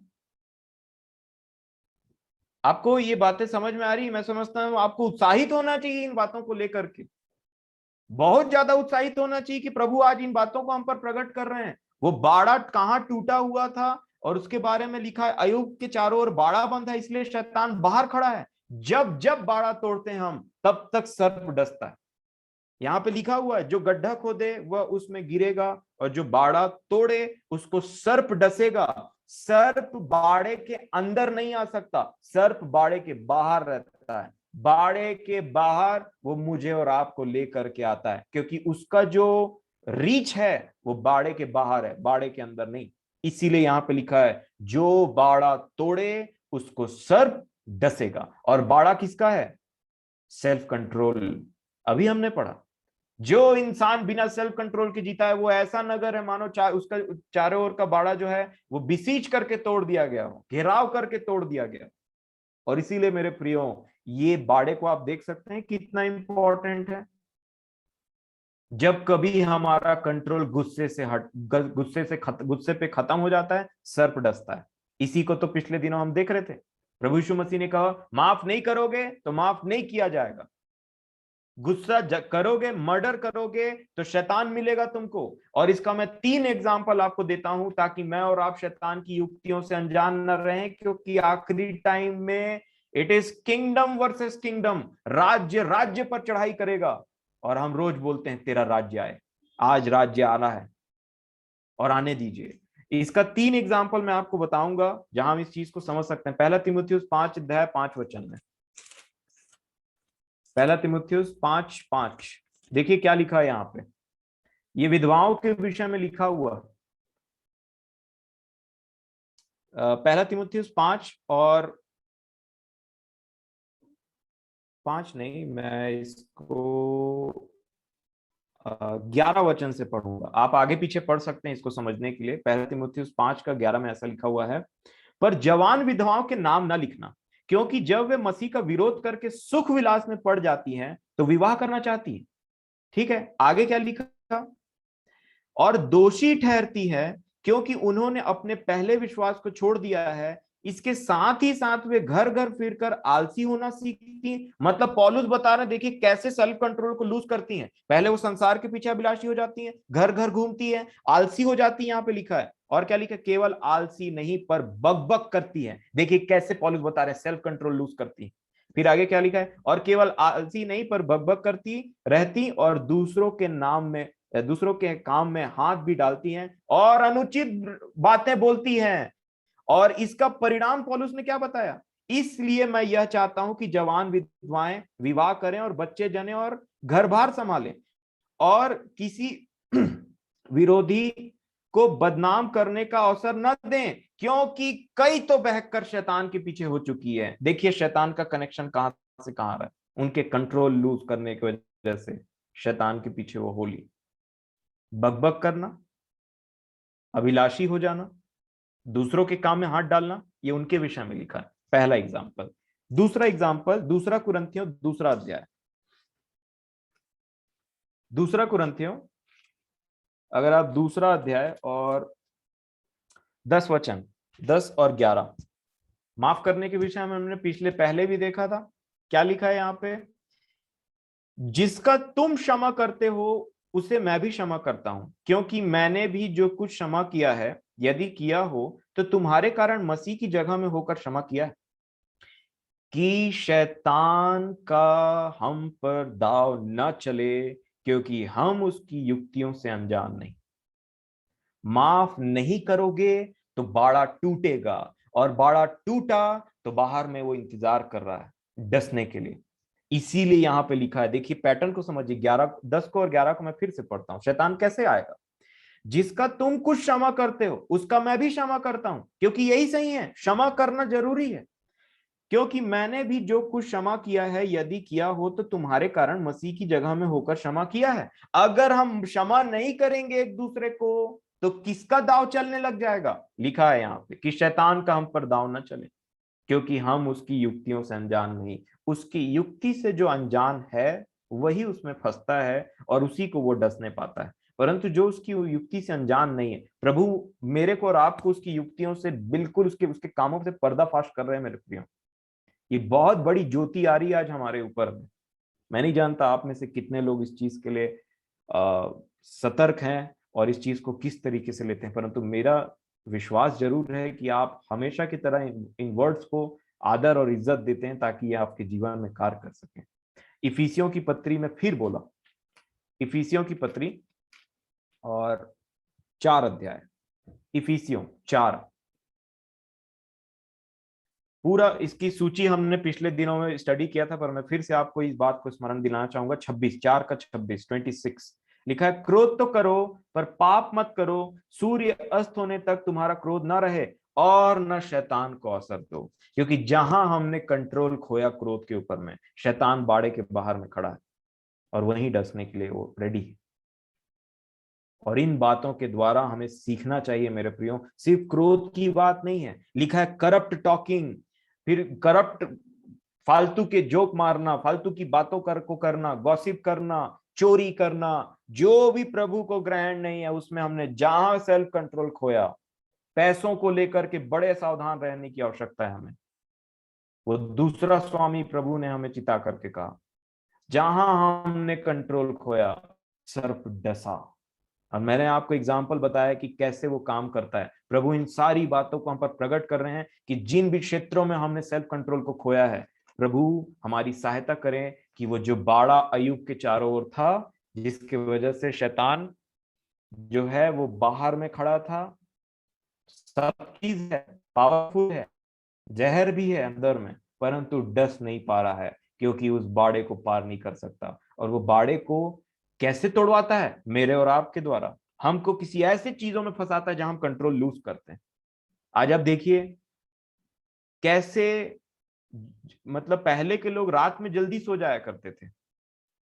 आपको ये बातें समझ में आ रही है? मैं समझता हूं आपको उत्साहित होना चाहिए इन बातों को लेकर के, बहुत ज्यादा उत्साहित होना चाहिए कि प्रभु आज इन बातों को हम पर प्रकट कर रहे हैं। वो बाड़ा कहां टूटा हुआ था और उसके बारे में लिखा है, अय्यूब के चारों ओर बाड़ा बंद है, इसलिए शैतान बाहर खड़ा है। जब जब बाड़ा तोड़ते हैं हम, तब तक सर्प डसता है। यहाँ पे लिखा हुआ है, जो गड्ढा खोदे वह उसमें गिरेगा, और जो बाड़ा तोड़े उसको सर्प डसेगा। सर्प बाड़े के अंदर नहीं आ सकता, सर्प बाड़े के बाहर रहता है। बाड़े के बाहर वो मुझे और आपको लेकर के आता है, क्योंकि उसका जो रीच है वो बाड़े के बाहर है, बाड़े के अंदर नहीं। इसीलिए यहां पे लिखा है, जो बाड़ा तोड़े उसको सर्प डसेगा। और बाड़ा किसका है? Self control. अभी हमने पढ़ा, जो इंसान बिना सेल्फ कंट्रोल के जीता है वो ऐसा नगर है मानो उसका चारों ओर का बाड़ा जो है वो बिसीच करके तोड़ दिया गया हो, घेराव करके तोड़ दिया गया। और इसीलिए मेरे प्रियो, ये बाड़े को आप देख सकते हैं कितना इंपॉर्टेंट है। जब कभी हमारा कंट्रोल गुस्से पे खत्म हो जाता है, सर्प डसता है। इसी को तो पिछले दिनों हम देख रहे थे। प्रभु यीशु मसीह ने कहा, माफ नहीं करोगे तो माफ नहीं किया जाएगा, गुस्सा करोगे, मर्डर करोगे तो शैतान मिलेगा तुमको। और इसका मैं 3 एग्जांपल आपको देता हूं, ताकि मैं और आप शैतान की युक्तियों से अनजान न रहें, क्योंकि आखिरी टाइम में it is kingdom versus kingdom, राज्य राज्य पर चढ़ाई करेगा। और हम रोज बोलते हैं तेरा राज्य आए, आज राज्य आ रहा है और आने दीजिए। इसका 3 एग्जाम्पल मैं आपको बताऊंगा जहां हम इस चीज को समझ सकते हैं। पहला तीमुथियुस 5 अध्याय 5 वचन में, पहला तीमुथियुस 5:5, देखिए क्या लिखा है यहाँ पे। ये विधवाओं के विषय में लिखा हुआ। पहला तीमुथियुस 5 नहीं, मैं इसको 11 वचन से पढ़ूंगा। आप आगे पीछे पढ़ सकते हैं इसको समझने के लिए। पहला तीमुथियुस 5:11 में ऐसा लिखा हुआ है, पर जवान विधवाओं के नाम ना लिखना, क्योंकि जब वे मसीह का विरोध करके सुख विलास में पड़ जाती हैं तो विवाह करना चाहती है। ठीक है, आगे क्या लिखा, और दोषी ठहरती है क्योंकि उन्होंने अपने पहले विश्वास को छोड़ दिया है। इसके साथ ही साथ वे घर घर फिरकर आलसी होना सीखती हैं। मतलब पौलुस बता रहे, देखिए कैसे सेल्फ कंट्रोल को लूज करती हैं। पहले वो संसार के पीछे अभिलाषी हो जाती हैं, घर घर घूमती हैं, आलसी हो जाती है, यहाँ पे लिखा है। और क्या लिखा, केवल आलसी नहीं पर बकबक करती है। देखिए कैसे पौलुस बता रहे हैं सेल्फ कंट्रोल लूज करती है। फिर आगे क्या लिखा है, और केवल आलसी नहीं पर बकबक करती रहती और दूसरों के काम में हाथ भी डालती हैं और अनुचित बातें बोलती हैं। और इसका परिणाम पौलुस ने क्या बताया, इसलिए मैं यह चाहता हूं कि जवान विधवाएं विवाह करें और बच्चे जने और घर बार संभालें और किसी विरोधी को बदनाम करने का अवसर न दें, क्योंकि कई तो बहकर शैतान के पीछे हो चुकी है। देखिए शैतान का कनेक्शन कहां से कहां आ रहा है, उनके कंट्रोल लूज करने की वजह से शैतान के पीछे वो होली बकबक करना, अभिलाषी हो जाना, दूसरों के काम में हाथ डालना, ये उनके विषय में लिखा है। पहला एग्जाम्पल। दूसरा एग्जाम्पल, दूसरा कुरंथियों अगर आप दूसरा अध्याय और 10 वचन 10 और 11, माफ करने के विषय में हमने पहले भी देखा था। क्या लिखा है यहाँ पे, जिसका तुम क्षमा करते हो उसे मैं भी क्षमा करता हूं, क्योंकि मैंने भी जो कुछ क्षमा किया है, यदि किया हो तो तुम्हारे कारण मसीह की जगह में होकर क्षमा किया है, कि शैतान का हम पर दाव न चले, क्योंकि हम उसकी युक्तियों से अनजान नहीं। माफ नहीं करोगे तो बाड़ा टूटेगा, और बाड़ा टूटा तो बाहर में वो इंतजार कर रहा है डसने के लिए। इसीलिए यहां पे लिखा है, देखिए पैटर्न को समझिए। 10 को और 11 को मैं फिर से पढ़ता हूं, शैतान कैसे आएगा। जिसका तुम कुछ क्षमा करते हो उसका मैं भी क्षमा करता हूं, क्योंकि यही सही है, क्षमा करना जरूरी है। क्योंकि मैंने भी जो कुछ क्षमा किया है, यदि किया हो तो तुम्हारे कारण मसीह की जगह में होकर क्षमा किया है। अगर हम क्षमा नहीं करेंगे एक दूसरे को तो किसका दाव चलने लग जाएगा, लिखा है यहाँ पे कि शैतान का हम पर दाव न चले, क्योंकि हम उसकी युक्तियों से अनजान नहीं। उसकी युक्ति से जो अनजान है वही उसमें फंसता है और उसी को वो डसने पाता है। परंतु जो उसकी युक्ति से अनजान नहीं है, प्रभु मेरे को और आपको उसकी युक्तियों से बिल्कुल उसके उसके कामों से पर्दाफाश कर रहे हैं मेरे प्रियो। ये बहुत बड़ी ज्योति आ रही है आज हमारे ऊपर में। मैं नहीं जानता आप में से कितने लोग इस चीज के लिए सतर्क हैं और इस चीज को किस तरीके से लेते हैं, परंतु मेरा विश्वास जरूर है कि आप हमेशा की तरह इन वर्ड्स को आदर और इज्जत देते हैं ताकि ये आपके जीवन में कार्य कर सके। इफिसियों की पत्री में फिर बोला, इफिसियों की पत्री और 4 अध्याय, इफिसियों 4, पूरा इसकी सूची हमने पिछले दिनों में स्टडी किया था, पर मैं फिर से आपको इस बात को स्मरण दिलाना चाहूंगा। 26 लिखा है, क्रोध तो करो पर पाप मत करो, सूर्य अस्त होने तक तुम्हारा क्रोध ना रहे और न शैतान को अवसर दो। क्योंकि जहां हमने कंट्रोल खोया क्रोध के ऊपर में, शैतान बाड़े के बाहर में खड़ा है और वहीं डसने के लिए वो रेडी है। और इन बातों के द्वारा हमें सीखना चाहिए मेरे प्रियो, सिर्फ क्रोध की बात नहीं है, लिखा है करप्ट टॉकिंग, फिर करप्ट फालतू के जोक मारना, फालतू की बातों को करना, गॉसिप करना, चोरी करना, जो भी प्रभु को ग्रहण नहीं है उसमें हमने जहां सेल्फ कंट्रोल खोया। पैसों को लेकर के बड़े सावधान रहने की आवश्यकता है हमें। वो दूसरा स्वामी प्रभु ने हमें चिता करके कहा, जहां हमने कंट्रोल खोया सर्प डसा। और मैंने आपको एग्जाम्पल बताया कि कैसे वो काम करता है। प्रभु इन सारी बातों को हम पर प्रकट कर रहे हैं कि जिन भी क्षेत्रों में हमने सेल्फ कंट्रोल को खोया है, प्रभु हमारी सहायता करें कि वो जो बाड़ा अय्यूब के चारों ओर था, जिसकी वजह से शैतान जो है वो बाहर में खड़ा था, सब चीज है, पावरफुल है, जहर भी है अंदर में, परंतु डस नहीं पा रहा है, क्योंकि उस बाड़े को पार नहीं कर सकता। और वो बाड़े को कैसे तोड़वाता है? मेरे और आपके द्वारा। हमको किसी ऐसे चीजों में फंसाता है जहां हम कंट्रोल लूज करते हैं। आज आप देखिए कैसे, मतलब पहले के लोग रात में जल्दी सो जाया करते थे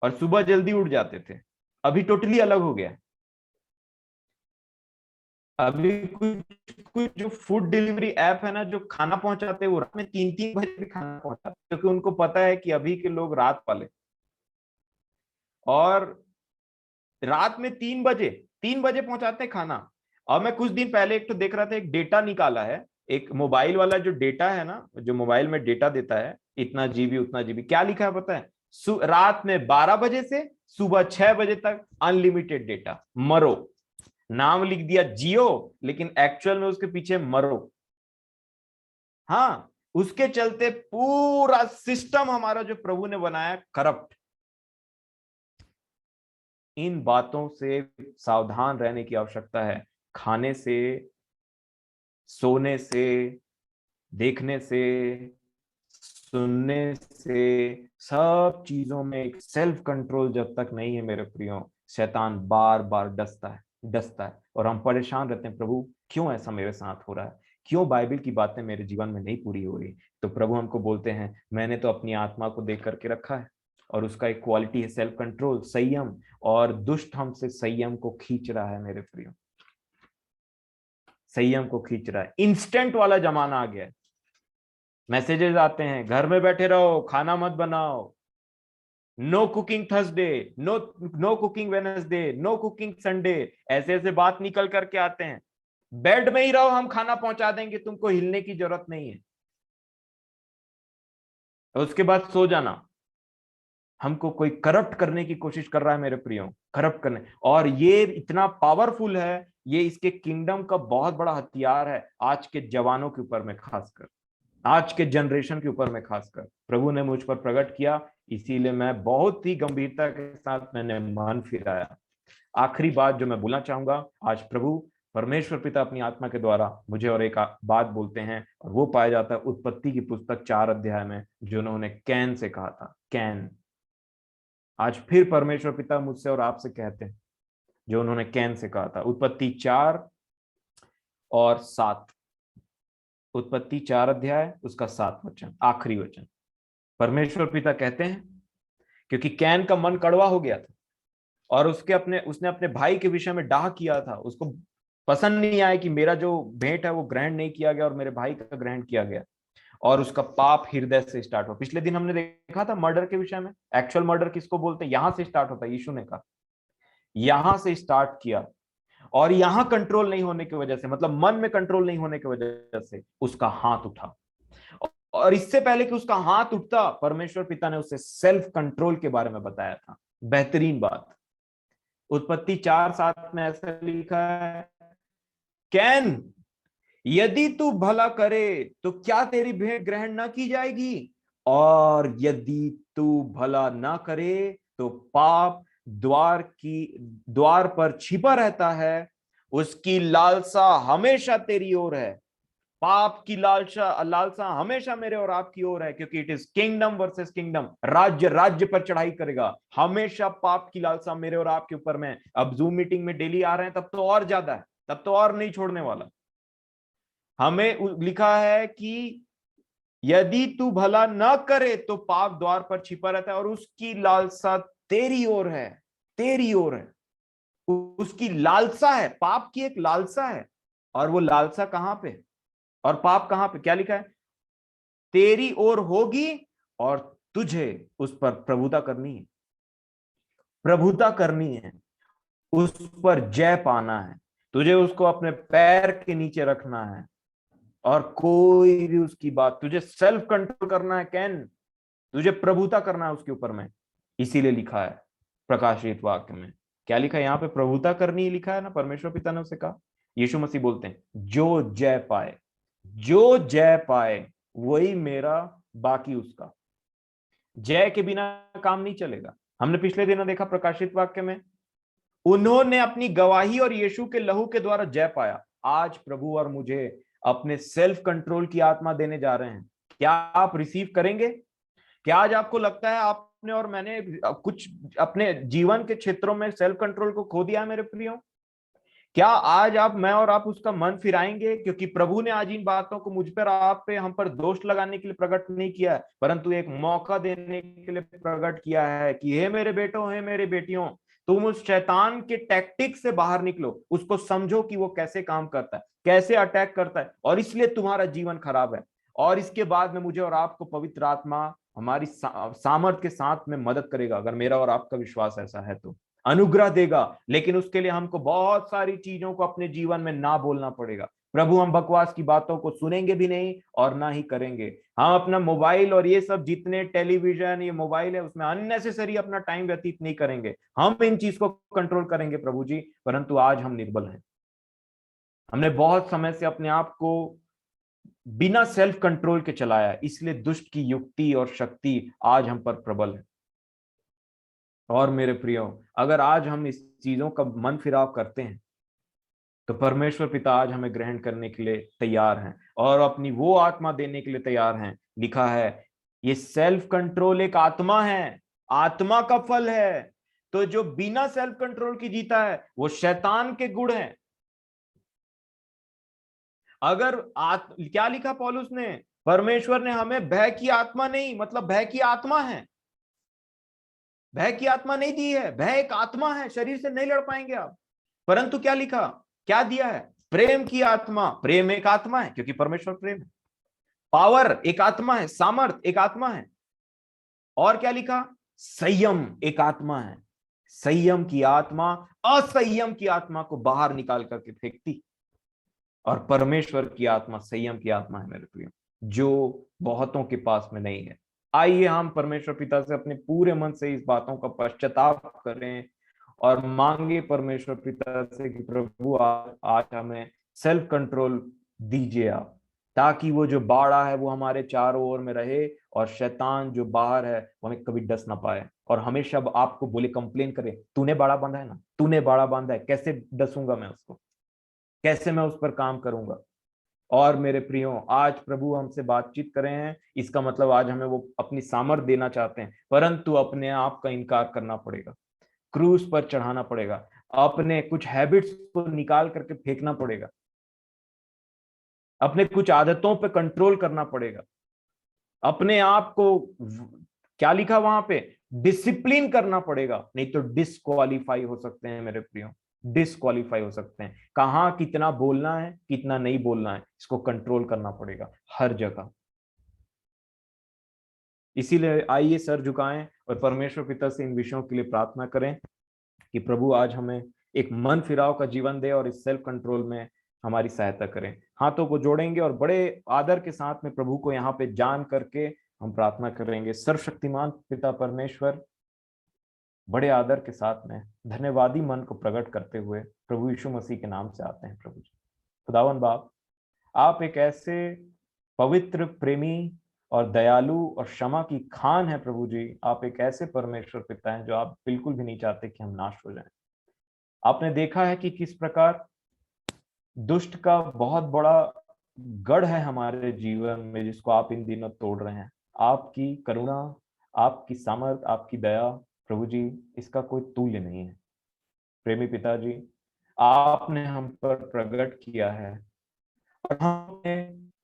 और सुबह जल्दी उठ जाते थे। अभी टोटली अलग हो गया। अभी कुछ कुछ जो फूड डिलीवरी ऐप है ना, जो खाना पहुंचाते हैं, वो रात में 3-3 बजे भी खाना पहुंचाते हैं, क्योंकि उनको पता है कि अभी के लोग रात वाले। और रात में 3 बजे पहुंचाते हैं खाना। और मैं कुछ दिन पहले एक तो देख रहा था, एक डेटा निकाला है, एक मोबाइल वाला जो डेटा है ना, जो मोबाइल में डेटा देता है, इतना जीबी उतना जीबी, क्या लिखा है पता है? रात में 12 बजे से सुबह 6 बजे तक अनलिमिटेड डेटा, मरो। नाम लिख दिया जियो, लेकिन एक्चुअल में उसके पीछे मरो। हाँ, उसके चलते पूरा सिस्टम हमारा जो प्रभु ने बनाया करप्ट। इन बातों से सावधान रहने की आवश्यकता है। खाने से, सोने से, देखने से, सुनने से, सब चीजों में एक सेल्फ कंट्रोल जब तक नहीं है मेरे प्रियो, शैतान बार बार डसता है और हम परेशान रहते हैं, प्रभु क्यों ऐसा मेरे साथ हो रहा है, क्यों बाइबल की बातें मेरे जीवन में नहीं पूरी हो रही? तो प्रभु हमको बोलते हैं, मैंने तो अपनी आत्मा को देख करके रखा है, और उसका एक क्वालिटी है सेल्फ कंट्रोल, संयम, और दुष्ट हमसे संयम को खींच रहा है मेरे प्रियो, संयम को खींच रहा है। इंस्टेंट वाला जमाना आ गया है। मैसेजेस आते हैं, घर में बैठे रहो, खाना मत बनाओ, no cooking Thursday, no no cooking Wednesday, no cooking Sunday, ऐसे ऐसे बात निकल करके आते हैं। बेड में ही रहो, हम खाना पहुंचा देंगे, तुमको हिलने की जरूरत नहीं है। उसके बाद सो जाना। हमको कोई करप्ट करने की कोशिश कर रहा है मेरे प्रियो, करप्ट करने। और ये इतना पावरफुल है, ये इसके किंगडम का बहुत बड़ा हथियार है आज के जवानों के ऊपर में, खासकर आज के जनरेशन के ऊपर में खासकर प्रभु ने मुझ पर प्रकट किया। इसीलिए मैं बहुत ही गंभीरता के साथ मैंने मन फिराया। आखिरी बात जो मैं बोलना चाहूंगा, आज प्रभु परमेश्वर पिता अपनी आत्मा के द्वारा मुझे और एक बात बोलते हैं, और वो पाया जाता है उत्पत्ति की पुस्तक 4 अध्याय में, जो उन्होंने कैन से कहा था। कैन, आज फिर परमेश्वर पिता मुझसे और आपसे कहते हैं जो उन्होंने कैन से कहा था। उत्पत्ति 4 और 7, उत्पत्ति 4 अध्याय उसका 7 वचन, आखिरी वचन। परमेश्वर पिता कहते हैं, क्योंकि कैन का मन कड़वा हो गया था और उसने अपने भाई के विषय में डाह किया था, उसको पसंद नहीं आया कि मेरा जो भेंट है वो ग्रहण नहीं किया गया और मेरे भाई का ग्रहण किया गया, और उसका पाप हृदय से स्टार्ट हुआ। पिछले दिन हमने देखा था मर्डर के विषय में, एक्चुअल मर्डर किसको बोलते हैं, यहां से स्टार्ट होता है। यीशु ने कहा यहां से स्टार्ट किया, और यहां कंट्रोल नहीं होने की वजह से, मतलब मन में कंट्रोल नहीं होने की वजह से उसका हाथ उठा। और इससे पहले कि उसका हाथ उठता, परमेश्वर पिता ने उसे सेल्फ कंट्रोल के बारे में बताया था। बेहतरीन बात, उत्पत्ति 4:7 में ऐसा लिखा है, कैन यदि तू भला करे तो क्या तेरी भेंट ग्रहण ना की जाएगी, और यदि तू भला ना करे तो पाप द्वार पर छिपा रहता है, उसकी लालसा हमेशा तेरी ओर है। पाप की लालसा लालसा हमेशा मेरे और आपकी ओर है, क्योंकि it is kingdom versus kingdom, राज्य राज्य पर चढ़ाई करेगा। हमेशा पाप की लालसा मेरे और आपके ऊपर में। अब जूम मीटिंग में डेली आ रहे हैं तब तो और ज्यादा है, तब तो और नहीं छोड़ने वाला। हमें लिखा है कि यदि तू भला न करे तो पाप द्वार पर छिपा रहता है, और उसकी लालसा तेरी ओर है, तेरी ओर है। उसकी लालसा है, पाप की एक लालसा है, और वो लालसा कहां पे, और पाप कहां पे? क्या लिखा है? तेरी ओर होगी, और तुझे उस पर प्रभुता करनी है, प्रभुता करनी है, उस पर जय पाना है, तुझे उसको अपने पैर के नीचे रखना है, और कोई भी उसकी बात, तुझे सेल्फ कंट्रोल करना है कैन, तुझे प्रभुता करना है उसके ऊपर में। इसीलिए लिखा है प्रकाशित वाक्य में, क्या लिखा है यहाँ पे? प्रभुता करनी ही लिखा है ना, परमेश्वर पिता ने उसे कहा। यीशु मसीह बोलते हैं, जो जय पाए, जो जय पाए वही मेरा, बाकी उसका। जय के बिना काम नहीं चलेगा। हमने पिछले दिनों देखा प्रकाशित वाक्य में, उन्होंने अपनी गवाही और यीशु के लहू के द्वारा जय पाया। आज प्रभु और मुझे अपने सेल्फ कंट्रोल की आत्मा देने जा रहे हैं। क्या आप रिसीव करेंगे? क्या आज आपको लगता है आपने और मैंने कुछ अपने जीवन के क्षेत्रों में सेल्फ कंट्रोल को खो दिया है मेरे प्रियो? क्या आज मैं और आप उसका मन फिराएंगे? क्योंकि प्रभु ने आज इन बातों को मुझ पर, आप पे, हम पर दोष लगाने के लिए प्रकट नहीं किया है, परंतु एक मौका देने के लिए प्रकट किया है कि हे मेरे बेटों, हे मेरे बेटियों, तुम उस शैतान के टैक्टिक से बाहर निकलो, उसको समझो कि वो कैसे काम करता है, कैसे अटैक करता है, और इसलिए तुम्हारा जीवन खराब है। और इसके बाद में मुझे और आपको पवित्र आत्मा हमारी सामर्थ के साथ में मदद करेगा, अगर मेरा और आपका विश्वास ऐसा है तो अनुग्रह देगा। लेकिन उसके लिए हमको बहुत सारी चीजों को अपने जीवन में ना बोलना पड़ेगा। प्रभु, हम बकवास की बातों को सुनेंगे भी नहीं और ना ही करेंगे। हम अपना मोबाइल और ये सब जितने टेलीविजन, ये मोबाइल है, उसमें अननेसेसरी अपना टाइम व्यतीत नहीं करेंगे। हम इन चीज को कंट्रोल करेंगे प्रभु जी। परंतु आज हम निर्बल हैं। हमने बहुत समय से अपने आप को बिना सेल्फ कंट्रोल के चलाया है, इसलिए दुष्ट की युक्ति और शक्ति आज हम पर प्रबल है। और मेरे प्रियो, अगर आज हम इस चीजों का मन फिराव करते हैं तो परमेश्वर पिता आज हमें ग्रहण करने के लिए तैयार हैं और अपनी वो आत्मा देने के लिए तैयार हैं। लिखा है, ये सेल्फ कंट्रोल एक आत्मा है, आत्मा का फल है। तो जो बिना सेल्फ कंट्रोल की जीता है वो शैतान के गुण है। अगर क्या लिखा पौलुस ने? परमेश्वर ने हमें भय की आत्मा नहीं, मतलब भय की आत्मा है, भय की आत्मा नहीं दी है। भय एक आत्मा है, शरीर से नहीं लड़ पाएंगे आप। परंतु क्या लिखा, क्या दिया है? प्रेम की आत्मा। प्रेम एक आत्मा है क्योंकि परमेश्वर प्रेम है। पावर एक आत्मा है, सामर्थ एक आत्मा है। और क्या लिखा? संयम एक आत्मा है। संयम की आत्मा असंयम की आत्मा को बाहर निकाल करके फेंकती। और परमेश्वर की आत्मा संयम की आत्मा है मेरे प्रिय, जो बहुतों के पास में नहीं है। आइए हम परमेश्वर पिता से अपने पूरे मन से इस बातों का पश्चाताप करें और मांगे परमेश्वर पिता से कि प्रभु आज हमें सेल्फ कंट्रोल दीजिए आप, ताकि वो जो बाड़ा है वो हमारे चारों ओर में रहे और शैतान जो बाहर है वो हमें कभी डस ना पाए और हमेशा आपको बोले, कंप्लेन करे, तूने बाड़ा बांधा है ना, तूने बाड़ा बांधा है, कैसे डसूंगा मैं उसको, कैसे मैं उस पर काम करूंगा। और मेरे प्रियो, आज प्रभु हमसे बातचीत कर रहे हैं, इसका मतलब आज हमें वो अपनी सामर्थ देना चाहते हैं, परंतु अपने आप का इनकार करना पड़ेगा, क्रूस पर चढ़ाना पड़ेगा, अपने कुछ हैबिट्स को निकाल करके फेंकना पड़ेगा, अपने कुछ आदतों पे कंट्रोल करना पड़ेगा, अपने आप को, क्या लिखा वहां पे, डिसिप्लिन करना पड़ेगा, नहीं तो डिस्क्वालीफाई हो सकते हैं मेरे प्रियो, डिस्क्वालीफाई हो सकते हैं। कहाँ कितना बोलना है, कितना नहीं बोलना है, इसको कंट्रोल करना पड़ेगा हर जगह। इसीलिए आइए सर झुकाएं और परमेश्वर पिता से इन विषयों के लिए प्रार्थना करें कि प्रभु आज हमें एक मन फिराव का जीवन दे और इस सेल्फ कंट्रोल में हमारी सहायता करें। हाथों को जोड़ेंगे और बड़े आदर के साथ में प्रभु को यहाँ पे जान करके हम प्रार्थना करेंगे। सर्वशक्तिमान पिता परमेश्वर, बड़े आदर के साथ में धन्यवादी मन को प्रकट करते हुए प्रभु यीशु मसीह के नाम से आते हैं। प्रभु जी, खुदावन बाप, आप एक ऐसे पवित्र, प्रेमी और दयालु और क्षमा की खान है प्रभु जी। आप एक ऐसे परमेश्वर पिता हैं जो आप बिल्कुल भी नहीं चाहते कि हम नाश हो जाएं। आपने देखा है कि किस प्रकार दुष्ट का बहुत बड़ा गढ़ है हमारे जीवन में, जिसको आप इन दिनों तोड़ रहे हैं। आपकी करुणा, आपकी सामर्थ, आपकी दया प्रभु जी, इसका कोई तुल्य नहीं है। प्रेमी पिता जी, आपने हम पर प्रकट किया है और हम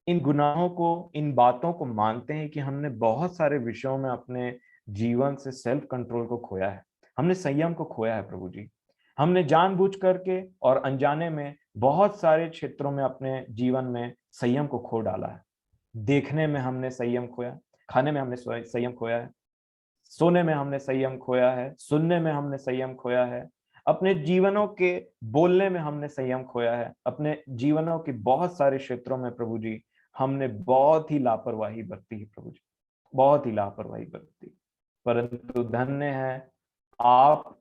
इन गुनाहों को, इन बातों को मानते हैं कि हमने बहुत सारे विषयों में अपने जीवन से सेल्फ कंट्रोल को खोया है, हमने संयम को खोया है प्रभु जी। हमने जानबूझ करके और अनजाने में बहुत सारे क्षेत्रों में अपने जीवन में संयम को खो डाला है। देखने में हमने संयम खोया, खाने में हमने संयम खोया है, सोने में हमने संयम खोया है, सुनने में हमने संयम खोया है, अपने जीवनों के बोलने में हमने संयम खोया है, अपने जीवनों के बहुत सारे क्षेत्रों में प्रभु जी हमने बहुत ही लापरवाही बरती है प्रभु जी, बहुत ही लापरवाही बरती। परंतु धन्य है आप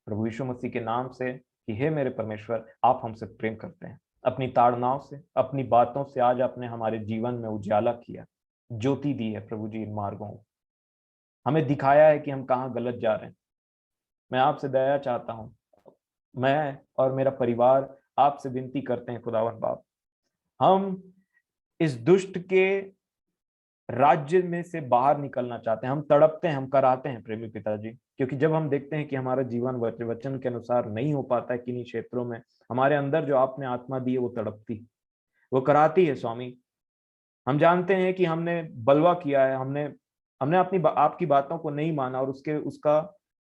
प्रभु यीशु मसीह के नाम से कि हे मेरे परमेश्वर, आप हमसे प्रेम करते हैं। अपनी ताड़नाओं से, अपनी बातों से आज आपने हमारे जीवन में उजाला किया, ज्योति दी है प्रभु जी इन मार्गों को, हमें दिखाया है कि हम कहाँ गलत जा रहे हैं। मैं आपसे दया चाहता हूँ, मैं और मेरा परिवार आपसे विनती करते हैं खुदावन बाप, हम इस दुष्ट के राज्य में से बाहर निकलना चाहते हैं। हम तड़पते हैं, हम कराते हैं प्रेमी पिताजी, क्योंकि जब हम देखते हैं कि हमारा जीवन वचन के अनुसार नहीं हो पाता है किन्हीं क्षेत्रों में, हमारे अंदर जो आपने आत्मा दी है वो तड़पती, वो कराती है स्वामी। हम जानते हैं कि हमने बलवा किया है, हमने हमने आपकी बातों को नहीं माना, और उसका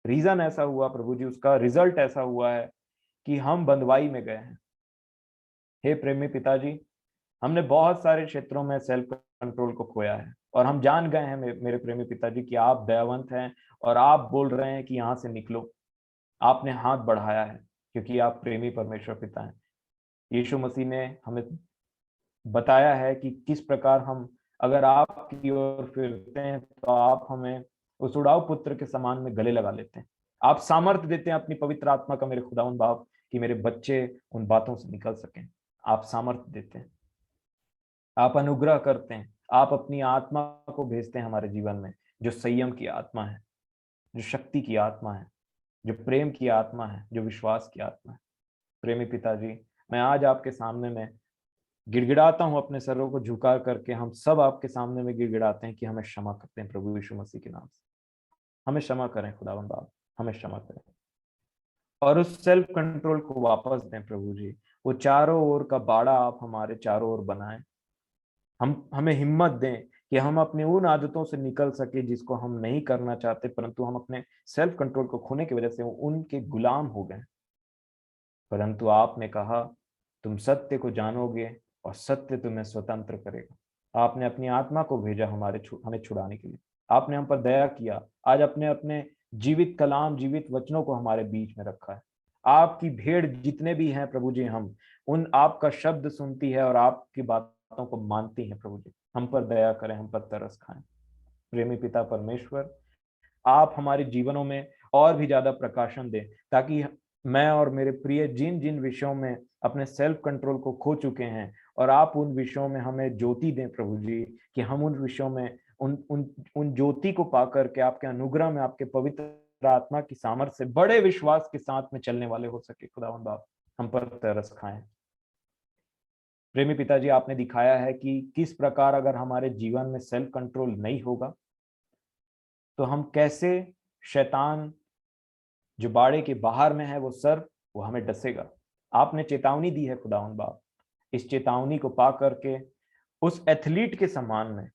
रीजन ऐसा हुआ प्रभु जी, उसका रिजल्ट ऐसा हुआ है कि हम बंदवाई में गए हैं। हे प्रेमी पिताजी, हमने बहुत सारे क्षेत्रों में सेल्फ कंट्रोल को खोया है, और हम जान गए हैं मेरे प्रेमी पिताजी कि आप दयावंत हैं, और आप बोल रहे हैं कि यहाँ से निकलो। आपने हाथ बढ़ाया है क्योंकि आप प्रेमी परमेश्वर पिता हैं। यीशु मसीह ने हमें बताया है कि किस प्रकार हम अगर आपकी ओर फिरते हैं तो आप हमें उस उड़ाऊ पुत्र के समान में गले लगा लेते हैं। आप सामर्थ्य देते हैं अपनी पवित्र आत्मा का मेरे खुदावन बाप, कि मेरे बच्चे उन बातों से निकल सकें। आप सामर्थ्य देते हैं, आप अनुग्रह करते हैं, आप अपनी आत्मा को भेजते हैं हमारे जीवन में, जो संयम की आत्मा है, जो शक्ति की आत्मा है, जो प्रेम की आत्मा है, जो विश्वास की आत्मा है। प्रेमी पिताजी, मैं आज आपके सामने में गिड़गिड़ाता हूं, अपने सरों को झुका करके हम सब आपके सामने में गिड़गिड़ाते हैं कि हमें क्षमा करते हैं प्रभु यीशु मसीह के नाम से। हमें क्षमा करें खुदावन बाप, हमें क्षमा करें, और उस सेल्फ कंट्रोल को वापस दें प्रभु जी। वो चारों ओर का बाड़ा आप हमारे चारों ओर बनाएं। हमें हिम्मत दें कि हम अपनी उन आदतों से निकल सके जिसको हम नहीं करना चाहते, परंतु हम अपने सेल्फ कंट्रोल को खोने की वजह से उनके गुलाम हो गए। परंतु आपने कहा तुम सत्य को जानोगे और सत्य तुम्हें स्वतंत्र करेगा। आपने अपनी आत्मा को भेजा हमें छुड़ाने के लिए। आपने हम पर दया किया, आज अपने अपने जीवित कलाम, जीवित वचनों को हमारे बीच में रखा है। आपकी भेड़ जितने भी हैं प्रभु जी, हम उन आपका शब्द सुनती है और आपकी बातों को मानती है प्रभु जी। हम पर दया करें, हम पर तरस खाएं। प्रेमी पिता परमेश्वर, आप हमारे जीवनों में और भी ज्यादा प्रकाशन दें, ताकि मैं और मेरे प्रिय जिन जिन विषयों में अपने सेल्फ कंट्रोल को खो चुके हैं, और आप उन विषयों में हमें ज्योति दें प्रभु जी, कि हम उन विषयों में उन उन उन ज्योति को पाकर के आपके अनुग्रह में, आपके पवित्र आत्मा की सामर्थ्य से बड़े विश्वास के साथ में चलने वाले हो सके। खुदावंद बाप, हम पर तरस खाएं। प्रेमी पिताजी, आपने दिखाया है कि किस प्रकार अगर हमारे जीवन में सेल्फ कंट्रोल नहीं होगा तो हम कैसे शैतान जो बाड़े के बाहर में है, वो सर्प, वो हमें डसेगा। आपने चेतावनी दी है खुदावंद बाप, इस चेतावनी को पा करके उस एथलीट के समान में,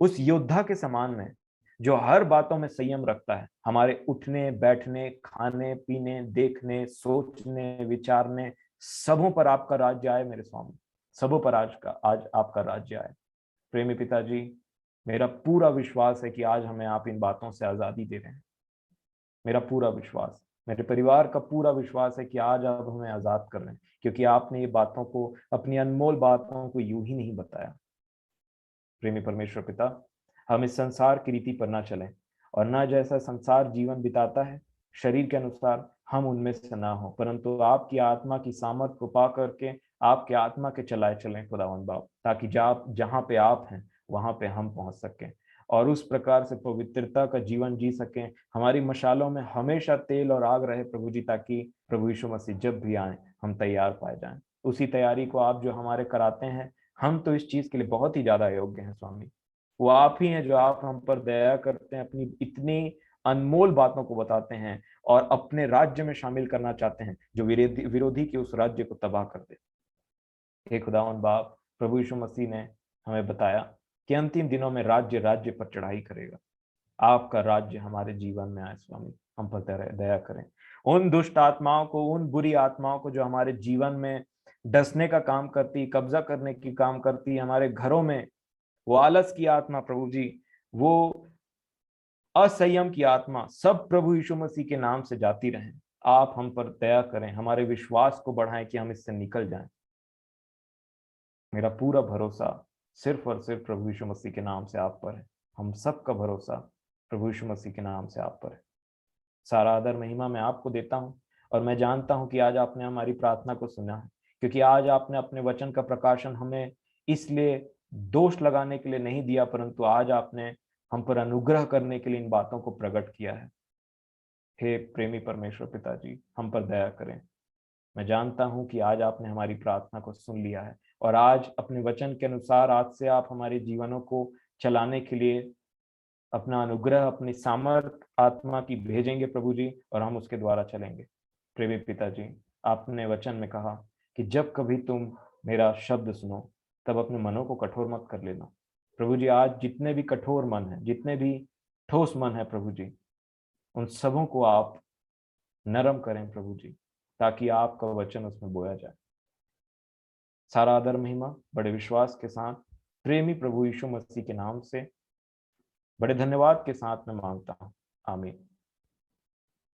उस योद्धा के समान में, जो हर बातों में संयम रखता है, हमारे उठने बैठने, खाने पीने, देखने, सोचने, विचारने, सबों पर आपका राज्य आए मेरे स्वामी। सबों पर आज आपका राज्य आए। प्रेमी पिताजी, मेरा पूरा विश्वास है कि आज हमें आप इन बातों से आजादी दे रहे हैं। मेरा पूरा विश्वास, मेरे परिवार का पूरा विश्वास है कि आज आप हमें आजाद कर रहे हैं, क्योंकि आपने ये बातों को, अपनी अनमोल बातों को यूं ही नहीं बताया। प्रेमी परमेश्वर पिता, हम इस संसार की रीति पर ना चलें, और ना जैसा संसार जीवन बिताता है शरीर के अनुसार, हम उनमें से ना हो, परंतु आपकी आत्मा की सामर्थ को पा करके आपके आत्मा के चलाए चलें खुदावंद बाप, ताकि जहाँ पे आप हैं वहां पे हम पहुंच सकें, और उस प्रकार से पवित्रता का जीवन जी सकें। हमारी मशालों में हमेशा तेल और आग रहे प्रभु जी, ताकि प्रभु यीशु मसीह जब भी आए हम तैयार पाए जाएं। उसी तैयारी को आप जो हमारे कराते हैं, हम तो इस चीज के लिए बहुत ही ज्यादा योग्य हैं स्वामी। वो आप ही हैं जो आप हम पर दया करते हैं, अपनी इतनी अनमोल बातों को बताते हैं, और अपने राज्य में शामिल करना चाहते हैं जो विरोधी के उस राज्य को तबाह कर दे। हे खुदावन बाप, प्रभु यीशु मसीह ने हमें बताया कि अंतिम दिनों में राज्य राज्य पर चढ़ाई करेगा। आपका राज्य हमारे जीवन में आए स्वामी, हम पर दया करें। उन दुष्ट आत्माओं को, उन बुरी आत्माओं को जो हमारे जीवन में डसने का काम करती, कब्जा करने की काम करती, हमारे घरों में वो आलस की आत्मा प्रभु जी, वो असंयम की आत्मा, सब प्रभु यीशु मसीह के नाम से जाती रहें। आप हम पर दया करें, हमारे विश्वास को बढ़ाएं कि हम इससे निकल जाएं। मेरा पूरा भरोसा सिर्फ और सिर्फ प्रभु यीशु मसीह के नाम से आप पर है। हम सबका भरोसा प्रभु यीशु मसीह के नाम से आप पर है। सारा आदर महिमा मैं आपको देता हूं, और मैं जानता हूं कि आज आपने हमारी प्रार्थना को सुना है, क्योंकि आज आपने अपने वचन का प्रकाशन हमें इसलिए दोष लगाने के लिए नहीं दिया, परंतु आज आपने हम पर अनुग्रह करने के लिए इन बातों को प्रकट किया है। हे प्रेमी परमेश्वर पिताजी, हम पर दया करें। मैं जानता हूं कि आज आपने हमारी प्रार्थना को सुन लिया है और आज अपने वचन के अनुसार आज से आप हमारे जीवनों को चलाने के लिए अपना अनुग्रह, अपनी सामर्थ आत्मा की भेजेंगे प्रभु जी, और हम उसके द्वारा चलेंगे। प्रेमी पिता जी, आपने वचन में कहा कि जब कभी तुम मेरा शब्द सुनो तब अपने मनों को कठोर मत कर लेना। प्रभु जी, आज जितने भी कठोर मन है, जितने भी ठोस मन है प्रभु जी, उन सबों को आप नरम करें प्रभु जी, ताकि आपका वचन उसमें बोया जाए। सारा आदर महिमा बड़े विश्वास के साथ प्रेमी प्रभु यीशु मसीह के नाम से बड़े धन्यवाद के साथ मैं मांगता हूँ। आमीन।